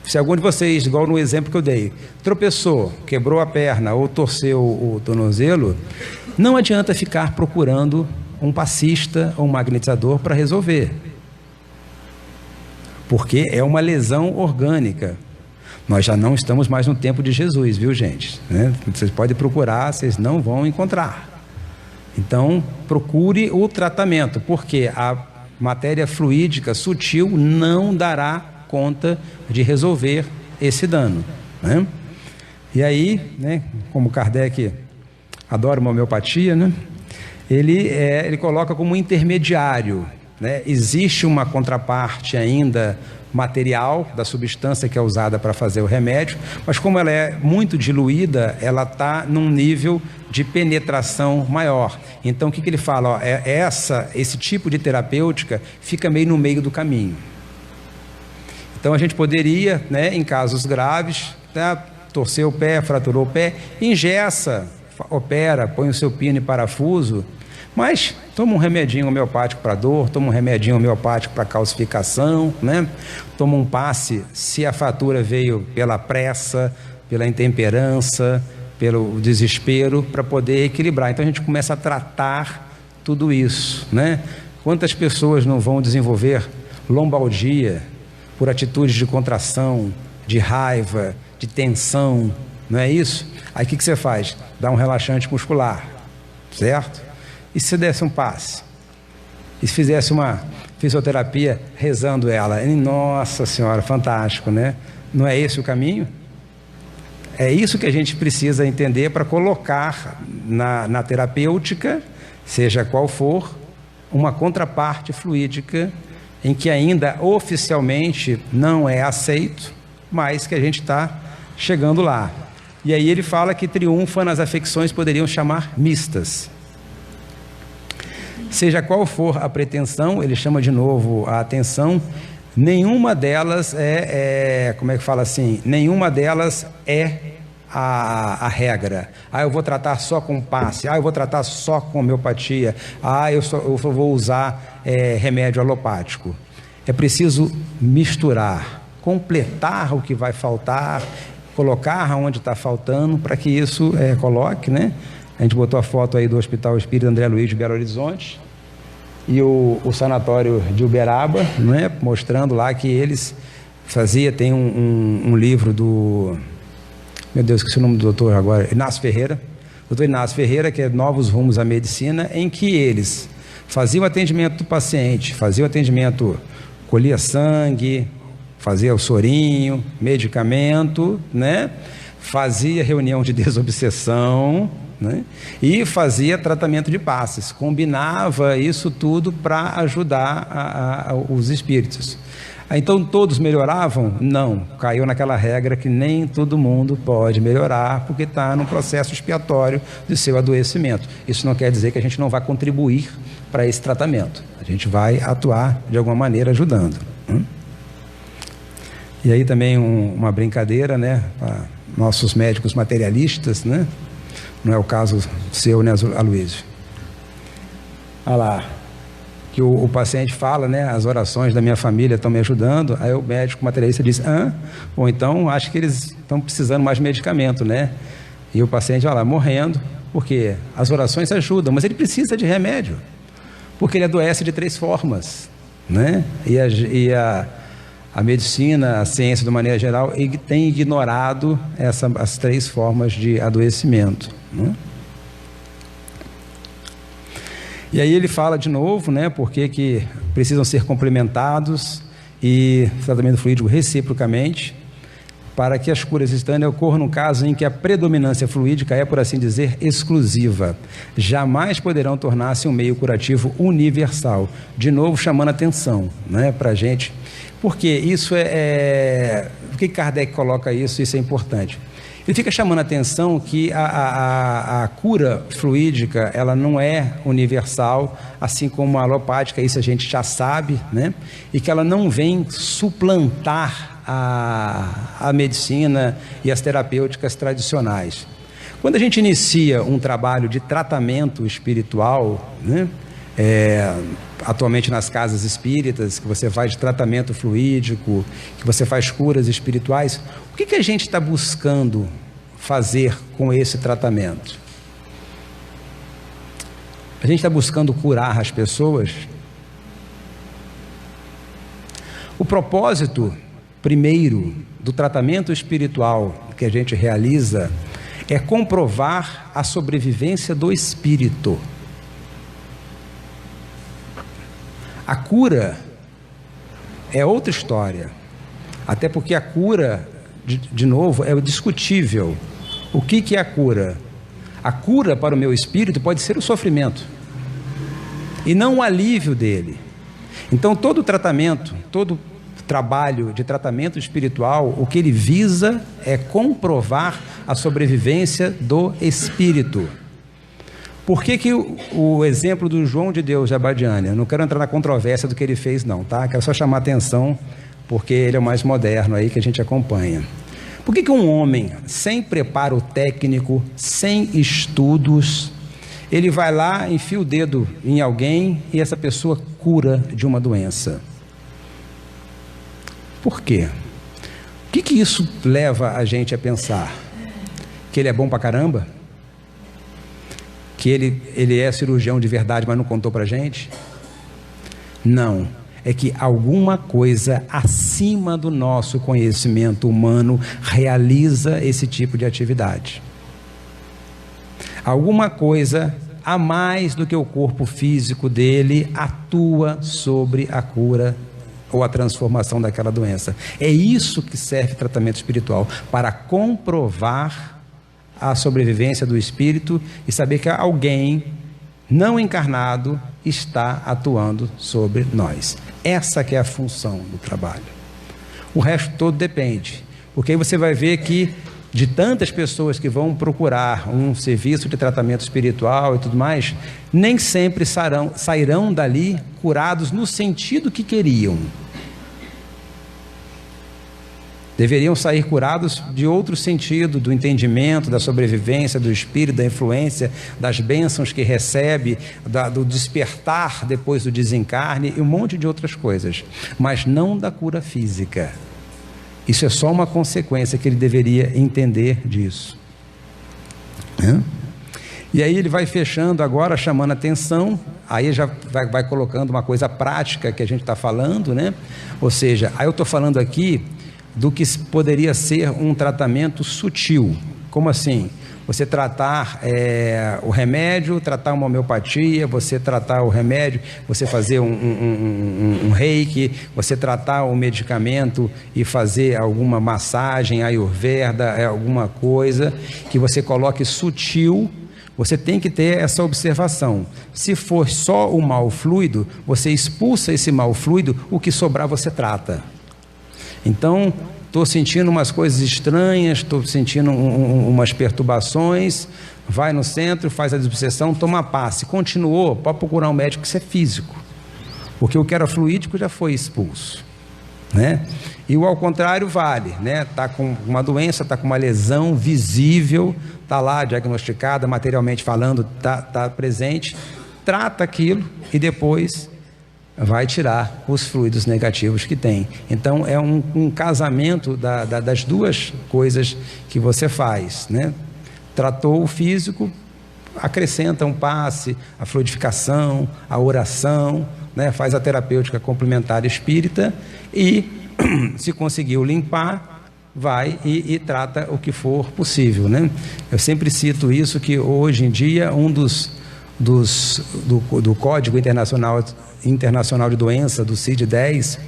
se algum de vocês, igual no exemplo que eu dei, tropeçou, quebrou a perna ou torceu o tornozelo, não adianta ficar procurando um passista ou um magnetizador para resolver. Porque é uma lesão orgânica. Nós já não estamos mais no tempo de Jesus, viu, gente? Vocês podem procurar, vocês não vão encontrar. Então, procure o tratamento, porque a matéria fluídica sutil não dará conta de resolver esse dano, né? E aí, como Kardec adora uma homeopatia, ele coloca como intermediário, existe uma contraparte ainda material da substância que é usada para fazer o remédio, mas como ela é muito diluída, ela está num nível de penetração maior. Então o que ele fala? Esse tipo de terapêutica fica meio no meio do caminho. Então a gente poderia, em casos graves, torcer o pé, fraturou o pé, engessa, opera, põe o seu pino e parafuso, mas toma um remedinho homeopático para dor, toma um remedinho homeopático para calcificação, toma um passe se a fratura veio pela pressa, pela intemperança, pelo desespero, para poder equilibrar. Então a gente começa a tratar tudo isso, Quantas pessoas não vão desenvolver lombalgia por atitudes de contração, de raiva, de tensão, não é isso? Aí o que você faz? Dá um relaxante muscular, certo? E se desse um passe? E se fizesse uma fisioterapia rezando ela? Nossa Senhora, fantástico, Não é esse o caminho? É isso que a gente precisa entender para colocar na terapêutica, seja qual for, uma contraparte fluídica em que ainda oficialmente não é aceito, mas que a gente está chegando lá. E aí ele fala que triunfa nas afecções, poderiam chamar mistas. Seja qual for a pretensão, ele chama de novo a atenção, nenhuma delas nenhuma delas é a regra. Eu vou tratar só com passe, eu vou tratar só com homeopatia, eu vou usar remédio alopático. É preciso misturar, completar o que vai faltar, colocar onde está faltando, para que isso coloque, A gente botou a foto aí do Hospital Espírita André Luiz de Belo Horizonte e o Sanatório de Uberaba, mostrando lá que eles tem um livro do, meu Deus, esqueci o nome do doutor agora, Inácio Ferreira, doutor Inácio Ferreira, que é Novos Rumos à Medicina, em que eles faziam o atendimento do paciente, colhia sangue, fazia o sorinho, medicamento, fazia reunião de desobsessão, e fazia tratamento de passes, combinava isso tudo para ajudar os espíritos. Então todos melhoravam? Não, caiu naquela regra que nem todo mundo pode melhorar, porque está no processo expiatório do seu adoecimento. Isso não quer dizer que a gente não vai contribuir para esse tratamento, a gente vai atuar de alguma maneira ajudando. E aí também uma brincadeira, para nossos médicos materialistas, não é o caso seu, Aloysio? Olha lá, que o paciente fala, as orações da minha família estão me ajudando, aí o médico materialista diz, ou então acho que eles estão precisando mais de medicamento, E o paciente, olha lá, morrendo, porque as orações ajudam, mas ele precisa de remédio, porque ele adoece de 3 formas, E a medicina, a ciência de uma maneira geral, tem ignorado as 3 formas de adoecimento. E aí ele fala de novo, porque que precisam ser complementados e tratamento fluídico reciprocamente, para que as curas instantâneas ocorram no caso em que a predominância fluídica é, por assim dizer, exclusiva. Jamais poderão tornar-se um meio curativo universal. De novo, chamando a atenção, para a gente. Porque isso por que Kardec coloca isso? Isso é importante. Ele fica chamando a atenção que a cura fluídica, ela não é universal, assim como a alopática, isso a gente já sabe, né? E que ela não vem suplantar a medicina e as terapêuticas tradicionais. Quando a gente inicia um trabalho de tratamento espiritual, né? Atualmente nas casas espíritas, que você faz tratamento fluídico, que você faz curas espirituais, o que a gente está buscando fazer com esse tratamento? A gente está buscando curar as pessoas? O propósito primeiro do tratamento espiritual que a gente realiza é comprovar a sobrevivência do espírito. A cura é outra história, até porque a cura, de novo, é discutível. O que é a cura? A cura para o meu espírito pode ser o sofrimento, e não o alívio dele. Então todo tratamento, todo trabalho de tratamento espiritual, o que ele visa é comprovar a sobrevivência do espírito. Por que o exemplo do João de Deus de Abadiânia? Eu não quero entrar na controvérsia do que ele fez não, tá? Quero só chamar a atenção, porque ele é o mais moderno aí que a gente acompanha. Por que um homem sem preparo técnico, sem estudos, ele vai lá, enfia o dedo em alguém e essa pessoa cura de uma doença? Por quê? O que isso leva a gente a pensar? Que ele é bom pra caramba? Que ele é cirurgião de verdade, mas não contou pra gente? Não, é que alguma coisa acima do nosso conhecimento humano realiza esse tipo de atividade. Alguma coisa a mais do que o corpo físico dele atua sobre a cura ou a transformação daquela doença. É isso que serve o tratamento espiritual, para comprovar a sobrevivência do espírito e saber que alguém não encarnado está atuando sobre nós. Essa que é a função do trabalho. O resto todo depende, porque aí você vai ver que de tantas pessoas que vão procurar um serviço de tratamento espiritual e tudo mais, nem sempre sairão dali curados no sentido que queriam. Deveriam sair curados de outro sentido, do entendimento, da sobrevivência, do espírito, da influência, das bênçãos que recebe, do despertar depois do desencarne e um monte de outras coisas, mas não da cura física. Isso é só uma consequência que ele deveria entender disso. E aí ele vai fechando agora, chamando a atenção, aí já vai colocando uma coisa prática que a gente está falando, né? Ou seja, aí eu estou falando aqui do que poderia ser um tratamento sutil. Como assim? Você tratar o remédio, tratar uma homeopatia, você tratar o remédio, você fazer um reiki, você tratar o medicamento e fazer alguma massagem, ayurveda, alguma coisa que você coloque sutil. Você tem que ter essa observação. Se for só o mal fluido, você expulsa esse mal fluido, o que sobrar você trata. Então, estou sentindo umas coisas estranhas, estou sentindo umas perturbações, vai no centro, faz a desobsessão, toma passe. Continuou, pode procurar um médico, que isso é físico, porque o que era fluídico já foi expulso, né? E o ao contrário vale, né? Está com uma doença, está com uma lesão visível, está lá diagnosticada, materialmente falando, está presente, trata aquilo e depois vai tirar os fluidos negativos que tem. Então é um casamento das duas coisas que você faz, né? Tratou o físico, acrescenta um passe, a fluidificação, a oração, né? Faz a terapêutica complementar espírita e se conseguiu limpar, vai e trata o que for possível, né? Eu sempre cito isso, que hoje em dia do Código Internacional de Doença, do CID-10,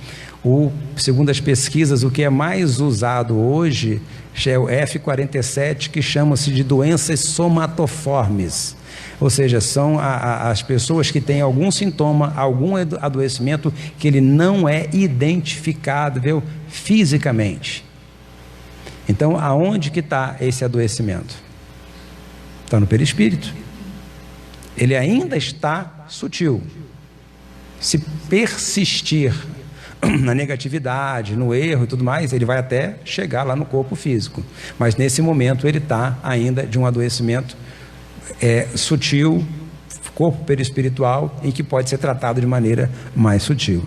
segundo as pesquisas, o que é mais usado hoje é o F47, que chama-se de doenças somatoformes. Ou seja, são as pessoas que têm algum sintoma, algum adoecimento que ele não é identificável fisicamente. Então, aonde que está esse adoecimento? Está no perispírito. Ele ainda está sutil. Se persistir na negatividade, no erro e tudo mais, ele vai até chegar lá no corpo físico. Mas nesse momento ele está ainda de um adoecimento sutil, corpo perispiritual, em que pode ser tratado de maneira mais sutil.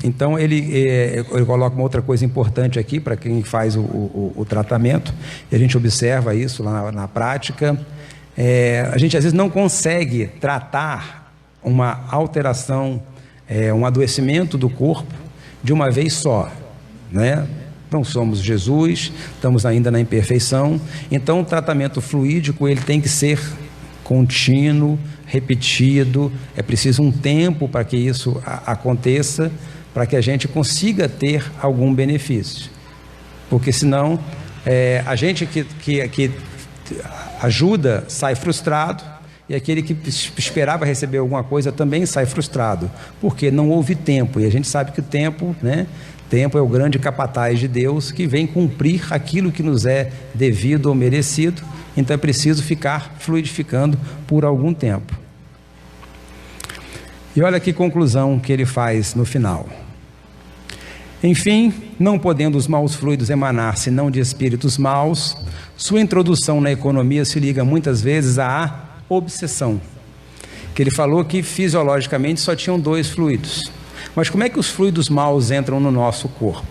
Então ele coloca uma outra coisa importante aqui para quem faz o tratamento, e a gente observa isso lá na prática. A gente às vezes não consegue tratar uma alteração, um adoecimento do corpo de uma vez só, né? Não somos Jesus, estamos ainda na imperfeição, então o tratamento fluídico ele tem que ser contínuo, repetido, é preciso um tempo para que isso aconteça, para que a gente consiga ter algum benefício, porque senão a gente que ajuda sai frustrado, e aquele que esperava receber alguma coisa também sai frustrado, porque não houve tempo, e a gente sabe que o tempo, né? Tempo é o grande capataz de Deus que vem cumprir aquilo que nos é devido ou merecido, então é preciso ficar fluidificando por algum tempo. E olha que conclusão que ele faz no final. Enfim, não podendo os maus fluidos emanar senão de espíritos maus, sua introdução na economia se liga muitas vezes à obsessão, que ele falou que fisiologicamente só tinham 2 fluidos, mas como é que os fluidos maus entram no nosso corpo?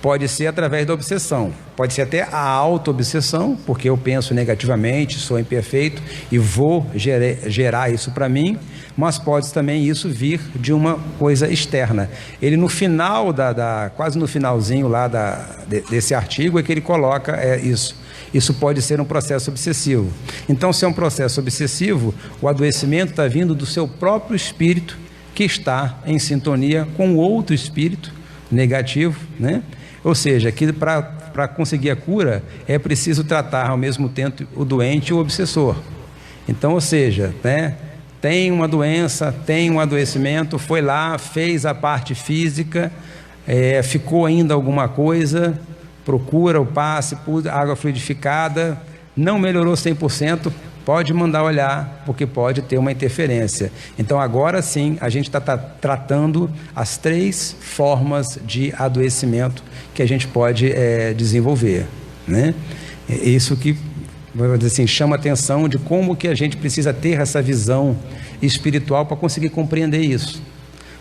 Pode ser através da obsessão, pode ser até a auto-obsessão, porque eu penso negativamente, sou imperfeito e vou gerar isso para mim, mas pode também isso vir de uma coisa externa. Ele no final, quase no finalzinho lá desse artigo, é que ele coloca isso. Isso pode ser um processo obsessivo. Então, se é um processo obsessivo, o adoecimento está vindo do seu próprio espírito, que está em sintonia com outro espírito negativo, né? Ou seja, que para conseguir a cura, é preciso tratar ao mesmo tempo o doente e o obsessor. Então, ou seja, né? Tem uma doença, tem um adoecimento, foi lá, fez a parte física, ficou ainda alguma coisa, procura o passe, água fluidificada, não melhorou 100%, pode mandar olhar, porque pode ter uma interferência. Então agora sim, a gente está tratando as 3 formas de adoecimento que a gente pode desenvolver, né? Isso que, vamos dizer assim, chama atenção de como que a gente precisa ter essa visão espiritual para conseguir compreender isso.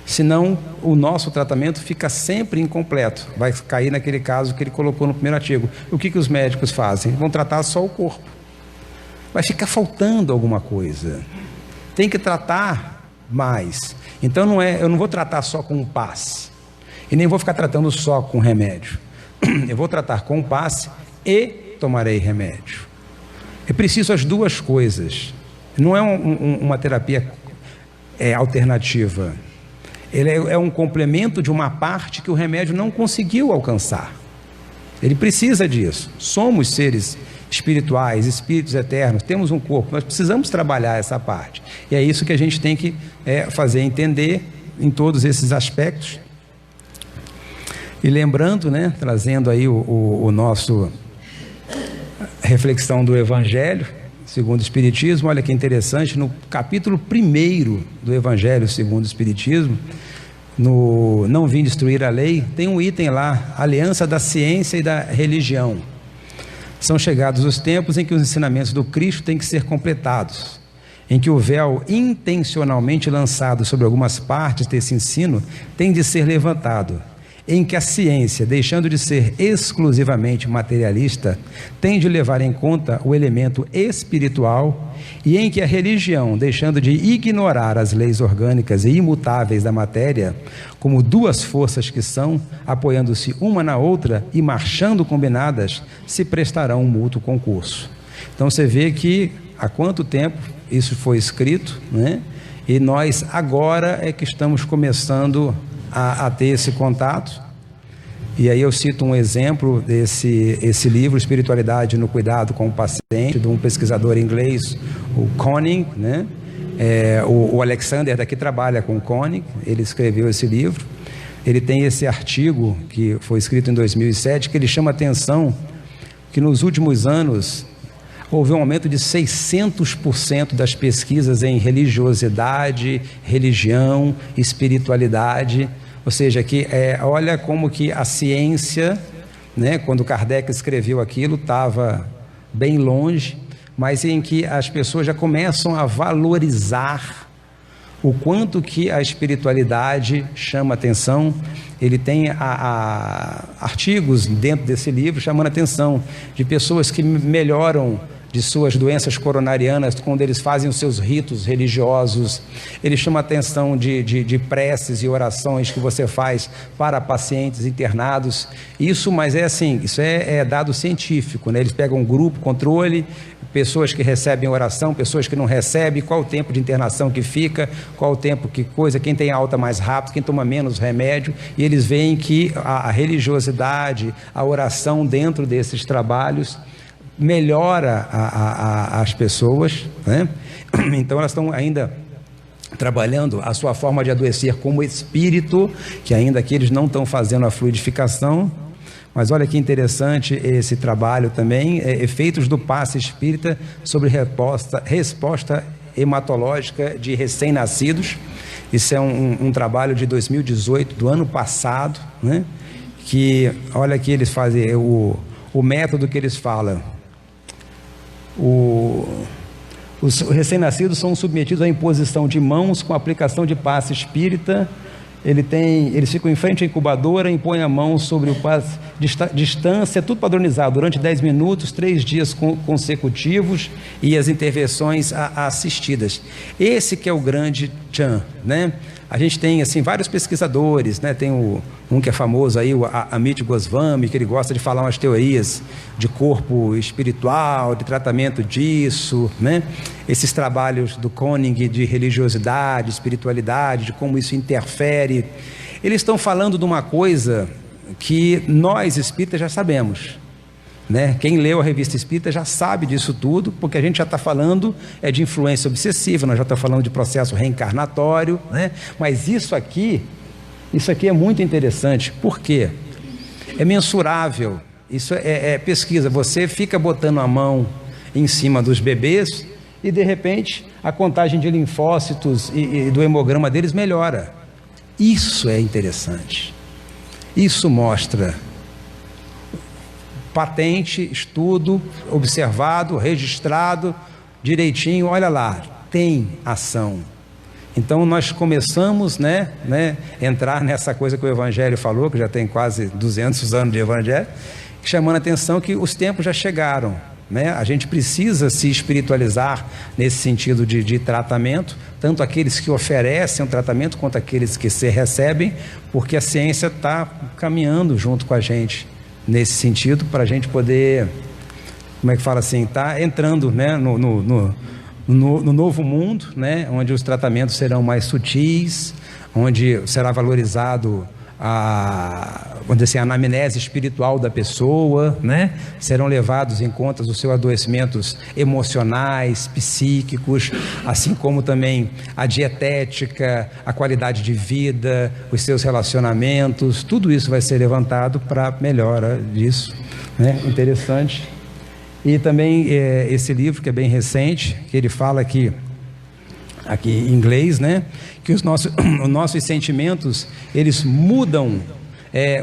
Senão o nosso tratamento fica sempre incompleto, vai cair naquele caso que ele colocou no primeiro artigo. O que os médicos fazem? Vão tratar só o corpo, vai ficar faltando alguma coisa, tem que tratar mais. Então eu não vou tratar só com um passe, e nem vou ficar tratando só com remédio, eu vou tratar com um passe e tomarei remédio. É preciso as 2 coisas, não é uma terapia alternativa. Ele é um complemento de uma parte que o remédio não conseguiu alcançar. Ele precisa disso. Somos seres espirituais, espíritos eternos, temos um corpo, nós precisamos trabalhar essa parte. E é isso que a gente tem que fazer entender em todos esses aspectos. E lembrando, né, trazendo aí o nosso reflexão do Evangelho segundo o Espiritismo, olha que interessante, no capítulo 1º do Evangelho segundo o Espiritismo, no Não Vim Destruir a Lei, tem um item lá, aliança da ciência e da religião. São chegados os tempos em que os ensinamentos do Cristo têm que ser completados, em que o véu intencionalmente lançado sobre algumas partes desse ensino tem de ser levantado, em que a ciência, deixando de ser exclusivamente materialista, tem de levar em conta o elemento espiritual, e em que a religião, deixando de ignorar as leis orgânicas e imutáveis da matéria, como 2 forças que são, apoiando-se uma na outra e marchando combinadas, se prestarão um mútuo concurso. Então você vê que há quanto tempo isso foi escrito, né? E nós agora é que estamos começando a ter esse contato. E aí eu cito um exemplo esse livro, Espiritualidade no Cuidado com o Paciente, de um pesquisador inglês, o Koenig, né? O Alexander daqui trabalha com o Koenig, ele escreveu esse livro, ele tem esse artigo que foi escrito em 2007, que ele chama a atenção que nos últimos anos houve um aumento de 600% das pesquisas em religiosidade, religião, espiritualidade, ou seja, que olha como que a ciência, né, quando Kardec escreveu aquilo, estava bem longe, mas em que as pessoas já começam a valorizar o quanto que a espiritualidade chama atenção. Ele tem artigos dentro desse livro chamando a atenção de pessoas que melhoram de suas doenças coronarianas quando eles fazem os seus ritos religiosos. Ele chama a atenção de preces e orações que você faz para pacientes internados. Isso, mas assim, isso é dado científico, né? Eles pegam um grupo, controle, pessoas que recebem oração, pessoas que não recebem, qual o tempo de internação que fica, qual o tempo que coisa, quem tem alta mais rápido, quem toma menos remédio, e eles veem que a religiosidade, a oração dentro desses trabalhos melhora as pessoas, né? Então elas estão ainda trabalhando a sua forma de adoecer como espírito, que ainda que eles não estão fazendo a fluidificação. Mas olha que interessante esse trabalho também, efeitos do passe espírita sobre resposta hematológica de recém-nascidos. Isso é um trabalho de 2018, do ano passado, né? Que olha que eles fazem, o método que eles falam. Os recém-nascidos são submetidos à imposição de mãos com aplicação de passe espírita. Eles ficam em frente à incubadora, impõem a mão sobre o passe, distância, tudo padronizado, durante 10 minutos, 3 dias consecutivos, e as intervenções assistidas. Esse que é o grande tchan, né? A gente tem assim vários pesquisadores, né? Tem um que é famoso aí, o Amit Goswami, que ele gosta de falar umas teorias de corpo espiritual, de tratamento disso, né? Esses trabalhos do Koenig de religiosidade, espiritualidade, de como isso interfere. Eles estão falando de uma coisa que nós espíritas já sabemos, né? Quem leu a revista espírita já sabe disso tudo, porque a gente já está falando de influência obsessiva, nós já estamos falando de processo reencarnatório, né? Mas isso aqui é muito interessante, porque é mensurável, isso é pesquisa. Você fica botando a mão em cima dos bebês e de repente a contagem de linfócitos e do hemograma deles melhora. Isso é interessante, isso mostra patente, estudo, observado, registrado, direitinho, olha lá, tem ação. Então nós começamos, né, entrar nessa coisa que o Evangelho falou, que já tem quase 200 anos de Evangelho, chamando a atenção que os tempos já chegaram, né? A gente precisa se espiritualizar nesse sentido de tratamento, tanto aqueles que oferecem o tratamento quanto aqueles que se recebem, porque a ciência está caminhando junto com a gente nesse sentido, para a gente poder, como é que fala assim, tá entrando, né, no novo mundo, né, onde os tratamentos serão mais sutis, onde será valorizado vamos dizer assim, a anamnese espiritual da pessoa, né? Serão levados em conta os seus adoecimentos emocionais, psíquicos, assim como também a dietética, a qualidade de vida, os seus relacionamentos, tudo isso vai ser levantado para melhora disso, né? Interessante. E também esse livro que é bem recente, que ele fala aqui em inglês, né? Que os nossos sentimentos, eles mudam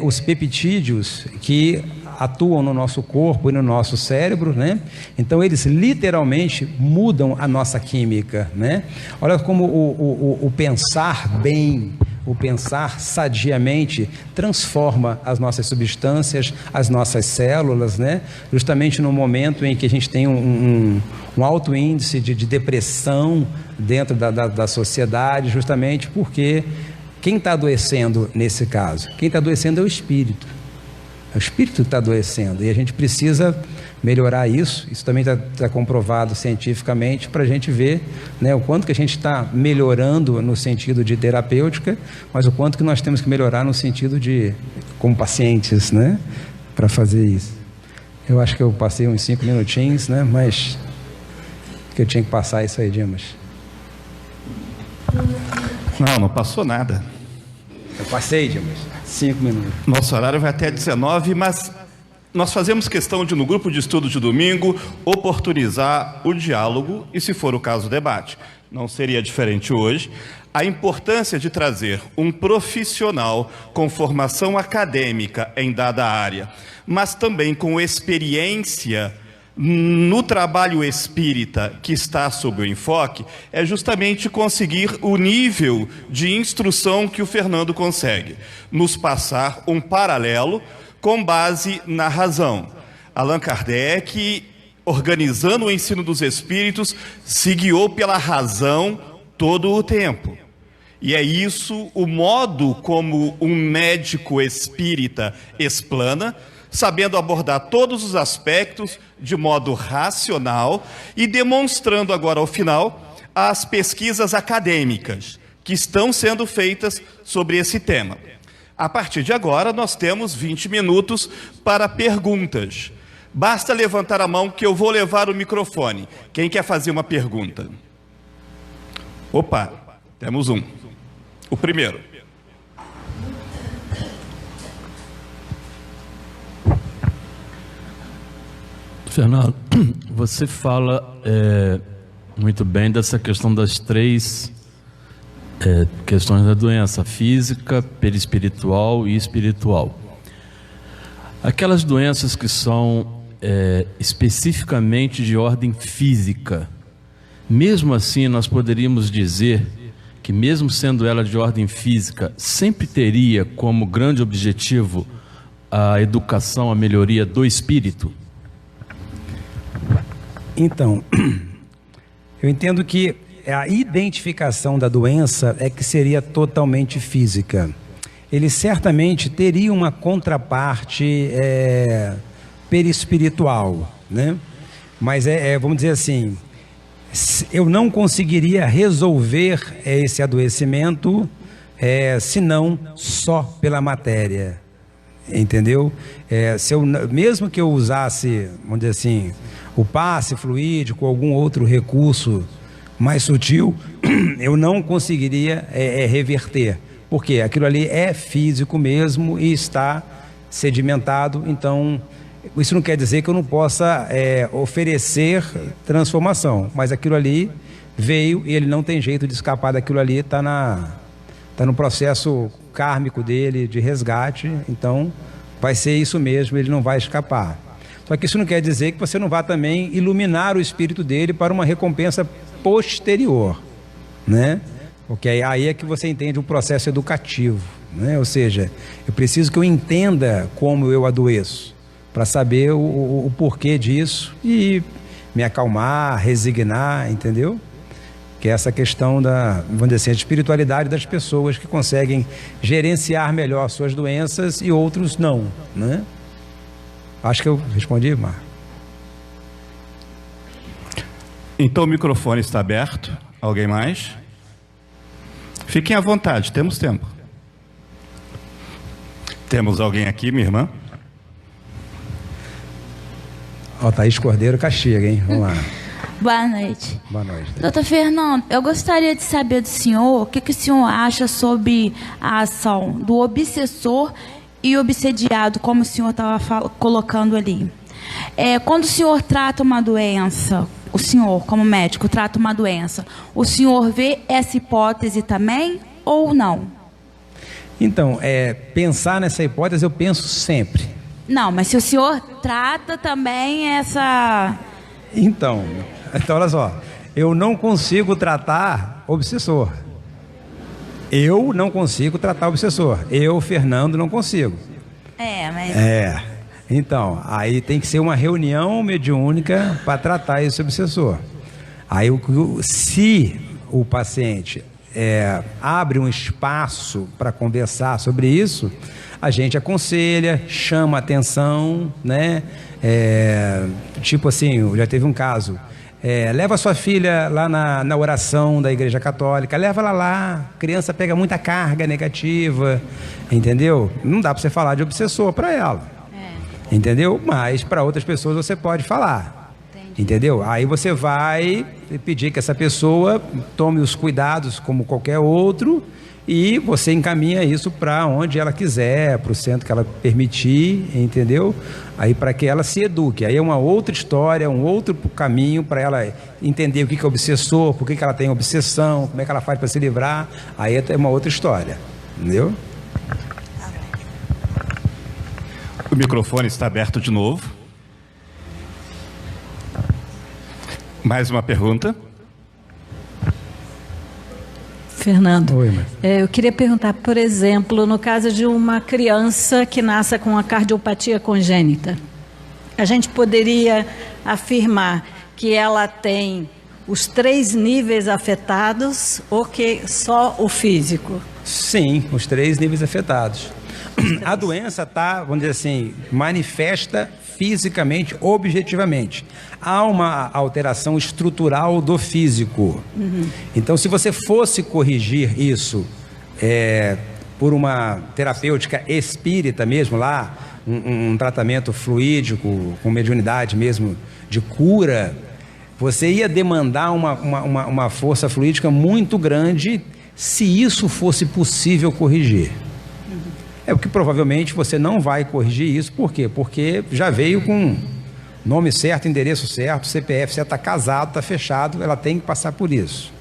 os peptídeos que atuam no nosso corpo e no nosso cérebro, né? Então eles literalmente mudam a nossa química, né? Olha como o pensar bem, o pensar sadiamente transforma as nossas substâncias, as nossas células, né? Justamente no momento em que a gente tem um alto índice de depressão dentro da sociedade, justamente porque quem está adoecendo nesse caso? Quem está adoecendo é o espírito. É o espírito que está adoecendo, e a gente precisa melhorar isso. Isso também está comprovado cientificamente, para a gente ver, né, o quanto que a gente está melhorando no sentido de terapêutica, mas o quanto que nós temos que melhorar no sentido de, como pacientes, né, para fazer isso. Eu acho que eu passei uns 5 minutinhos, né, mas que eu tinha que passar isso aí, Dimas. Não passou nada. Passei, Dimas. 5 minutos. Nosso horário vai até 19, mas nós fazemos questão de, no grupo de estudo de domingo, oportunizar o diálogo e, se for o caso, o debate. Não seria diferente hoje. A importância de trazer um profissional com formação acadêmica em dada área, mas também com experiência no trabalho espírita que está sob o enfoque, é justamente conseguir o nível de instrução que o Fernando consegue, nos passar um paralelo com base na razão. Allan Kardec, organizando o ensino dos espíritos, se guiou pela razão todo o tempo. E é isso o modo como um médico espírita explana, sabendo abordar todos os aspectos de modo racional e demonstrando agora, ao final, as pesquisas acadêmicas que estão sendo feitas sobre esse tema. A partir de agora, nós temos 20 minutos para perguntas. Basta levantar a mão que eu vou levar o microfone. Quem quer fazer uma pergunta? Opa, temos um. O primeiro. Fernando, você fala muito bem dessa questão das três questões da doença: física, perispiritual e espiritual. Aquelas doenças que são especificamente de ordem física, mesmo assim nós poderíamos dizer que, mesmo sendo ela de ordem física, sempre teria como grande objetivo a educação, a melhoria do espírito? Então, eu entendo que a identificação da doença é que seria totalmente física. Ele certamente teria uma contraparte perispiritual, né? Mas vamos dizer assim, eu não conseguiria resolver esse adoecimento senão só pela matéria, entendeu? Mesmo que eu usasse, vamos dizer assim, o passe fluídico ou algum outro recurso mais sutil, eu não conseguiria reverter, porque aquilo ali é físico mesmo e está sedimentado. Então, isso não quer dizer que eu não possa oferecer transformação, mas aquilo ali veio e ele não tem jeito de escapar daquilo ali, está no processo kármico dele de resgate, então vai ser isso mesmo, ele não vai escapar. Só que isso não quer dizer que você não vá também iluminar o espírito dele para uma recompensa posterior, né? Porque aí é que você entende o processo educativo, né? Ou seja, eu preciso que eu entenda como eu adoeço, para saber o porquê disso e me acalmar, resignar, entendeu? Que é essa questão vamos dizer assim, a espiritualidade das pessoas que conseguem gerenciar melhor suas doenças e outros não, né? Acho que eu respondi, Mar. Então o microfone está aberto. Alguém mais? Fiquem à vontade, temos tempo. Temos alguém aqui, minha irmã? Thaís Cordeiro Caxiga, hein? Vamos lá. Boa noite. Boa noite. Doutor Fernando, eu gostaria de saber do senhor o que o senhor acha sobre a ação do obsessor e obsediado, como o senhor estava colocando ali. Quando o senhor trata uma doença, o senhor, como médico, trata uma doença, o senhor vê essa hipótese também ou não? Então, pensar nessa hipótese eu penso sempre. Não, mas se o senhor trata também essa... Então olha só, eu não consigo tratar obsessor. Eu não consigo tratar obsessor. Eu, Fernando, não consigo. Então, aí tem que ser uma reunião mediúnica para tratar esse obsessor. Aí, se o paciente abre um espaço para conversar sobre isso, a gente aconselha, chama atenção, né? Tipo assim, já teve um caso. Leva sua filha lá na oração da Igreja Católica, leva ela lá, a criança pega muita carga negativa, entendeu? Não dá para você falar de obsessor para ela, entendeu? Mas para outras pessoas você pode falar, entendeu? Aí você vai pedir que essa pessoa tome os cuidados como qualquer outro e você encaminha isso para onde ela quiser, para o centro que ela permitir, entendeu? Aí para que ela se eduque. Aí é uma outra história, um outro caminho para ela entender o que é obsessor, por que ela tem obsessão, como é que ela faz para se livrar. Aí é uma outra história, entendeu? O microfone está aberto de novo. Mais uma pergunta. Fernando, Oi, mãe. eu queria perguntar, por exemplo, no caso de uma criança que nasce com a cardiopatia congênita, a gente poderia afirmar que ela tem os 3 níveis afetados ou que só o físico? Sim, os 3 níveis afetados. A doença está, vamos dizer assim, manifesta fisicamente, objetivamente. Há uma alteração estrutural do físico. Então, se você fosse corrigir isso por uma terapêutica espírita mesmo lá, um tratamento fluídico, com mediunidade mesmo, de cura, você ia demandar uma força fluídica muito grande se isso fosse possível corrigir. É o que provavelmente você não vai corrigir isso. Por quê? Porque já veio com nome certo, endereço certo, CPF certo, está casado, está fechado, ela tem que passar por isso.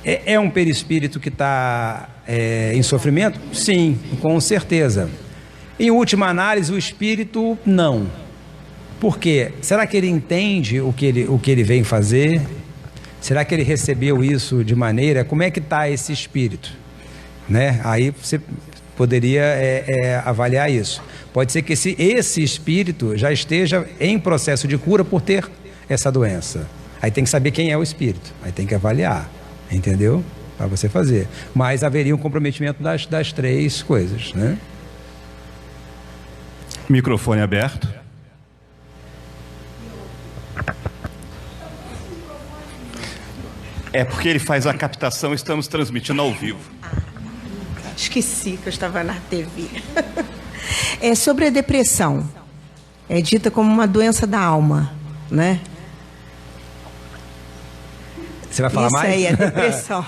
É um perispírito que está em sofrimento? Sim, com certeza. Em última análise, o espírito não. Por quê? Será que ele entende o que ele vem fazer? Será que ele recebeu isso de maneira... Como é que está esse espírito? Né? Aí você poderia avaliar isso. Pode ser que esse espírito já esteja em processo de cura por ter essa doença. Aí tem que saber quem é o espírito. Aí tem que avaliar, entendeu? Para você fazer. Mas haveria um comprometimento das 3 coisas, né? Microfone aberto. É porque ele faz a captação, estamos transmitindo ao vivo. Esqueci que eu estava na TV. Sobre a depressão. É dita como uma doença da alma, né? Você vai falar mais? Isso aí é depressão.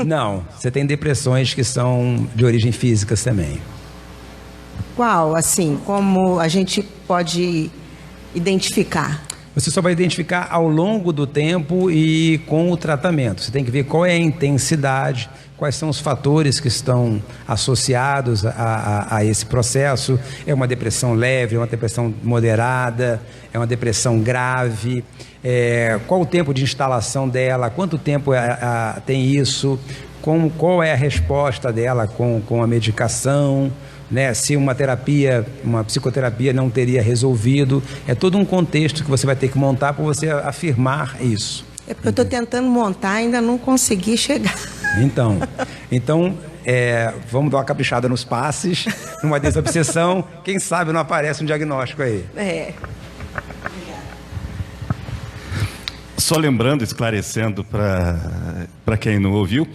Não, você tem depressões que são de origem física também. Qual, assim, como a gente pode identificar? Você só vai identificar ao longo do tempo e com o tratamento. Você tem que ver qual é a intensidade, quais são os fatores que estão associados a esse processo. É uma depressão leve, é uma depressão moderada, é uma depressão grave. Qual o tempo de instalação dela, quanto tempo tem isso, qual é a resposta dela com a medicação, né? Se uma psicoterapia não teria resolvido. É todo um contexto que você vai ter que montar para você afirmar isso. É porque eu estou tentando montar, ainda não consegui chegar. Então vamos dar uma caprichada nos passes, numa desobsessão, quem sabe não aparece um diagnóstico aí. Só lembrando, esclarecendo para quem não ouviu,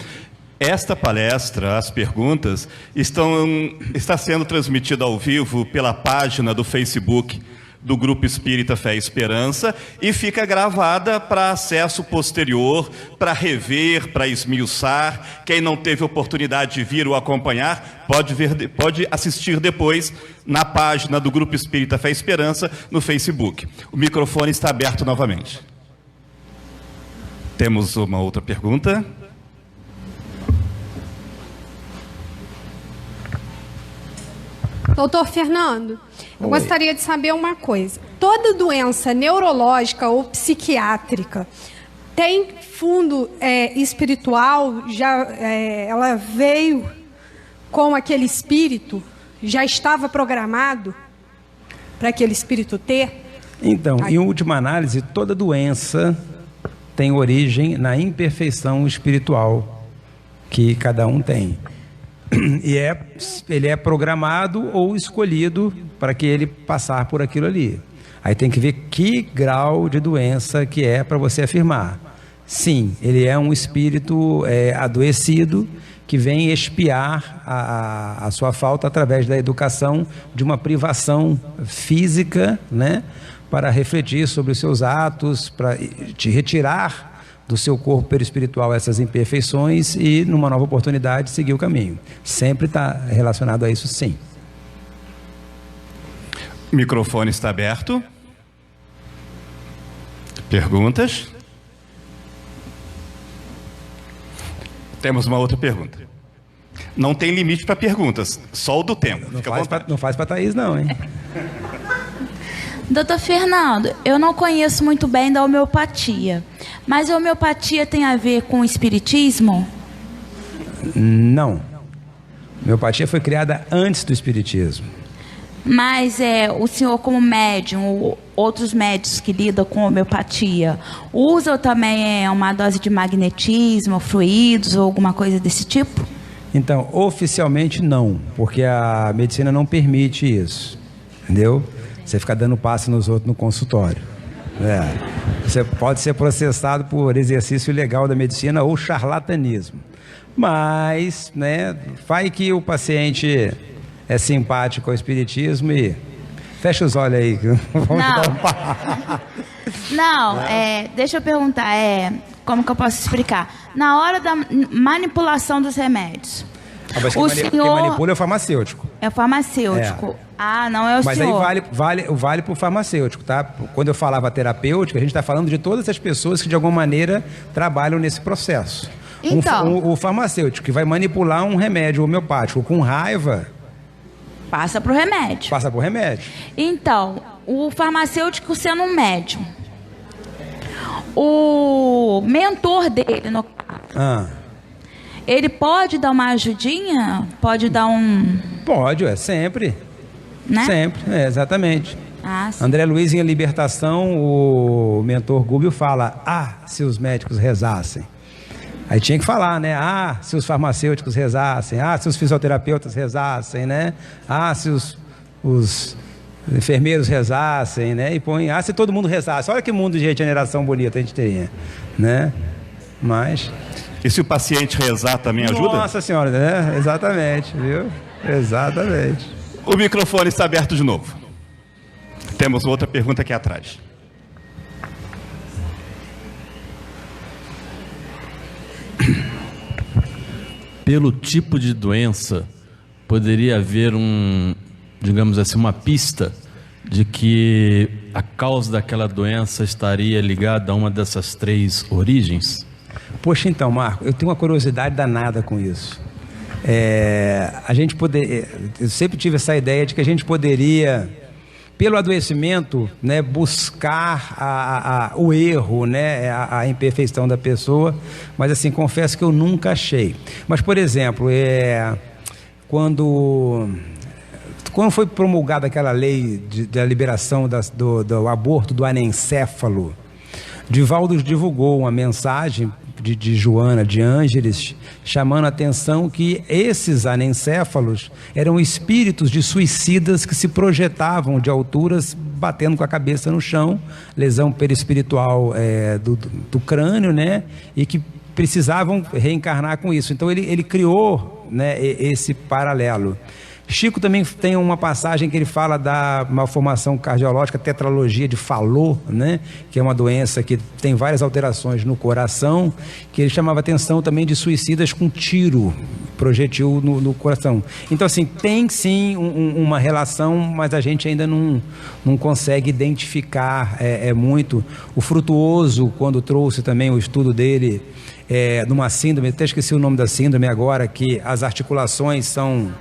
esta palestra, as perguntas, está sendo transmitida ao vivo pela página do Facebook do Grupo Espírita Fé e Esperança e fica gravada para acesso posterior, para rever, para esmiuçar. Quem não teve oportunidade de vir ou acompanhar, pode assistir depois na página do Grupo Espírita Fé e Esperança no Facebook. O microfone está aberto novamente. Temos uma outra pergunta. Doutor Fernando, eu gostaria de saber uma coisa. Toda doença neurológica ou psiquiátrica tem fundo espiritual? Ela veio com aquele espírito? Já estava programado para aquele espírito ter? Então, em última análise, toda doença tem origem na imperfeição espiritual que cada um tem. E ele é programado ou escolhido para que ele passar por aquilo ali. Aí tem que ver que grau de doença que é para você afirmar. Sim, ele é um espírito adoecido que vem expiar a sua falta através da educação de uma privação física, né? Para refletir sobre os seus atos, para te retirar do seu corpo perispiritual essas imperfeições e, numa nova oportunidade, seguir o caminho. Sempre está relacionado a isso, sim. O microfone está aberto. Perguntas? Temos uma outra pergunta. Não tem limite para perguntas, só o do tempo. Não faz para Thaís, não, hein? Doutor Fernando, eu não conheço muito bem da homeopatia, mas a homeopatia tem a ver com o espiritismo? Não. A homeopatia foi criada antes do espiritismo. Mas o senhor como médium, ou outros médicos que lidam com homeopatia, usam também uma dose de magnetismo, fluidos ou alguma coisa desse tipo? Então, oficialmente não, porque a medicina não permite isso, entendeu? Você fica dando passe nos outros no consultório. Você pode ser processado por exercício ilegal da medicina ou charlatanismo. Mas, né, vai que o paciente é simpático ao espiritismo e fecha os olhos aí. Vamos dar um passo. Não, deixa eu perguntar, como que eu posso explicar? Na hora da manipulação dos remédios, Mas quem manipula é o farmacêutico. É o farmacêutico. Ah, não é o Mas senhor. aí vale para o farmacêutico, tá? Quando eu falava terapêutica, a gente está falando de todas as pessoas que de alguma maneira trabalham nesse processo. Então, O farmacêutico que vai manipular um remédio homeopático com raiva... Passa para o remédio. Passa para o remédio. Então, o farmacêutico sendo um médium, o mentor dele, no caso, ele pode dar uma ajudinha? Pode dar um... Pode, sempre. Né? Sempre, exatamente. Sim. André Luiz, em A Libertação, o mentor Gúbio fala: se os médicos rezassem. Aí tinha que falar, né? Se os farmacêuticos rezassem. Se os fisioterapeutas rezassem, né? Se os enfermeiros rezassem, né? E põe, se todo mundo rezasse. Olha que mundo de regeneração bonita a gente teria, né? Mas... E se o paciente rezar também ajuda? Nossa Senhora, né? Exatamente, viu? Exatamente. O microfone está aberto de novo. Temos outra pergunta aqui atrás. Pelo tipo de doença, poderia haver digamos assim, uma pista de que a causa daquela doença estaria ligada a uma dessas três origens? Poxa, então, Marco, eu tenho uma curiosidade danada com isso. Eu sempre tive essa ideia de que a gente poderia, pelo adoecimento, né, buscar o erro, né, a imperfeição da pessoa, mas assim, confesso que eu nunca achei. Mas, por exemplo, quando foi promulgada aquela lei da liberação do aborto do anencéfalo, Divaldo divulgou uma mensagem de Joana de Ângeles, chamando a atenção que esses anencéfalos eram espíritos de suicidas que se projetavam de alturas, batendo com a cabeça no chão, lesão perispiritual do crânio, né? E que precisavam reencarnar com isso. Então ele criou, né, esse paralelo. Chico também tem uma passagem que ele fala da malformação cardiológica, tetralogia de Fallot, né? Que é uma doença que tem várias alterações no coração, que ele chamava atenção também de suicidas com tiro, projetil no coração. Então, assim, tem sim uma relação, mas a gente ainda não consegue identificar muito. O Frutuoso, quando trouxe também o estudo dele, numa síndrome, até esqueci o nome da síndrome agora, que as articulações são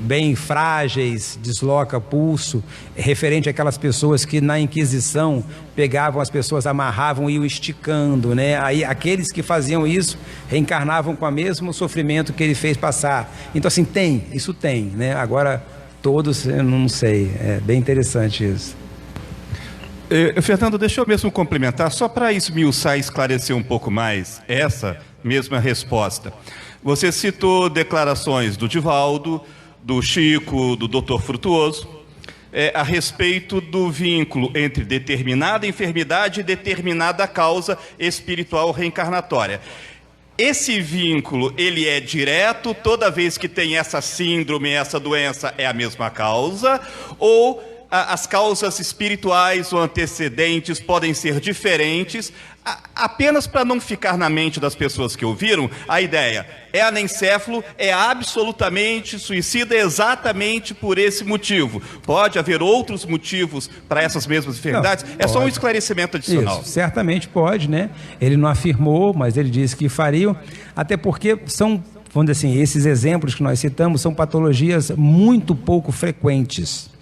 bem frágeis, desloca pulso, referente àquelas pessoas que na Inquisição pegavam as pessoas, amarravam e iam esticando, né? Aí aqueles que faziam isso reencarnavam com o mesmo sofrimento que ele fez passar. Então, assim, isso tem, né? Agora, todos, eu não sei, é bem interessante isso. Fernando, deixa eu mesmo complementar, só para esmiuçar e esclarecer um pouco mais essa mesma resposta. Você citou declarações do Divaldo, do Chico, do Dr. Frutuoso, a respeito do vínculo entre determinada enfermidade e determinada causa espiritual reencarnatória. Esse vínculo, ele é direto, toda vez que tem essa síndrome, essa doença, é a mesma causa, ou as causas espirituais ou antecedentes podem ser diferentes, apenas para não ficar na mente das pessoas que ouviram, a ideia é anencéfalo, é absolutamente suicida exatamente por esse motivo. Pode haver outros motivos para essas mesmas enfermidades? Não, é só um pode. esclarecimento adicional. Isso, certamente pode, né? Ele não afirmou, mas ele disse que fariam, até porque são, vamos dizer assim, esses exemplos que nós citamos são patologias muito pouco frequentes.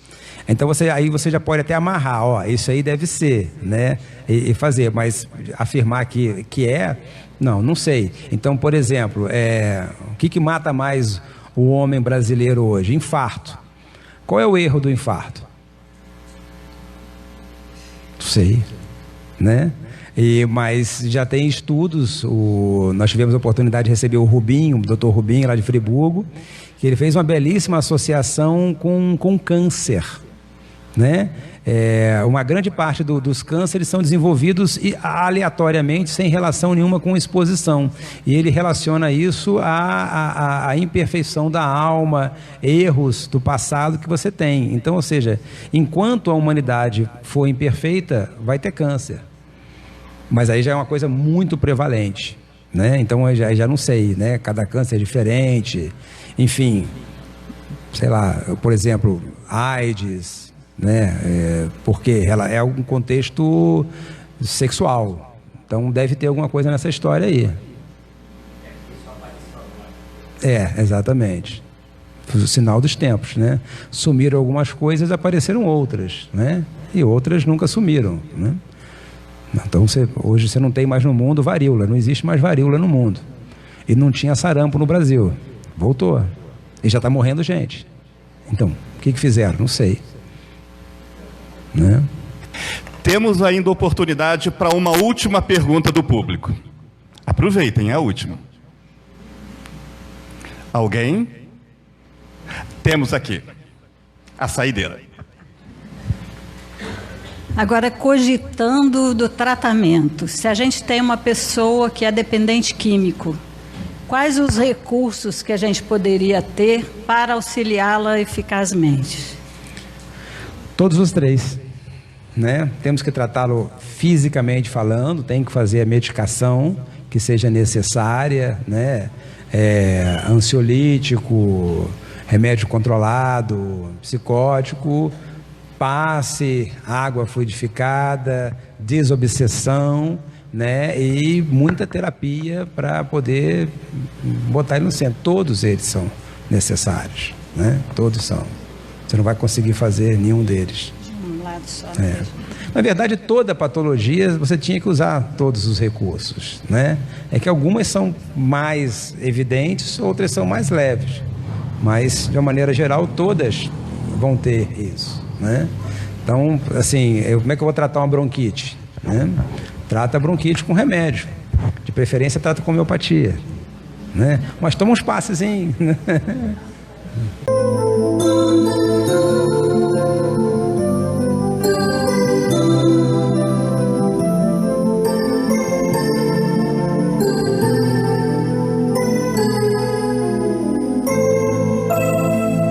Então aí você já pode até amarrar, ó, isso aí deve ser, né? E fazer, mas afirmar que não sei. Então, por exemplo, o que mata mais o homem brasileiro hoje? Infarto. Qual é o erro do infarto? Não sei, né? Mas já tem estudos, nós tivemos a oportunidade de receber o Rubinho, o Dr. Rubinho, lá de Friburgo, que ele fez uma belíssima associação com câncer, né? Uma grande parte dos cânceres são desenvolvidos aleatoriamente, sem relação nenhuma com exposição. E ele relaciona isso à imperfeição da alma, erros do passado que você tem. Então, ou seja, enquanto a humanidade for imperfeita, vai ter câncer. Mas aí já é uma coisa muito prevalente, né? Então eu já não sei, né? Cada câncer é diferente, enfim, sei lá, por exemplo, AIDS, né? Porque ela é um contexto sexual, então deve ter alguma coisa nessa história aí. Exatamente. O sinal dos tempos, né? Sumiram algumas coisas, apareceram outras, né? E outras nunca sumiram, né? Então hoje você não tem mais no mundo varíola, não existe mais varíola no mundo. E não tinha sarampo no Brasil. Voltou. E já está morrendo gente. Então, o que fizeram? Não sei. Né? Temos ainda oportunidade para uma última pergunta do público. Aproveitem, é a última. Alguém? Temos aqui a saideira. Agora, cogitando do tratamento, se a gente tem uma pessoa que é dependente químico, quais os recursos que a gente poderia ter para auxiliá-la eficazmente? Todos os três, né? Temos que tratá-lo fisicamente falando, tem que fazer a medicação que seja necessária, né? Ansiolítico, remédio controlado, psicótico, passe, água fluidificada, desobsessão, né? E muita terapia para poder botar ele no centro. Todos eles são necessários, né? Todos são. Você não vai conseguir fazer nenhum deles. De um lado só. Na verdade, toda patologia você tinha que usar todos os recursos, né? É que algumas são mais evidentes, outras são mais leves. Mas, de uma maneira geral, todas vão ter isso, né? Então, assim, como é que eu vou tratar uma bronquite? Né? Trata a bronquite com remédio. De preferência, trata com homeopatia, né? Mas toma uns passezinhos, né?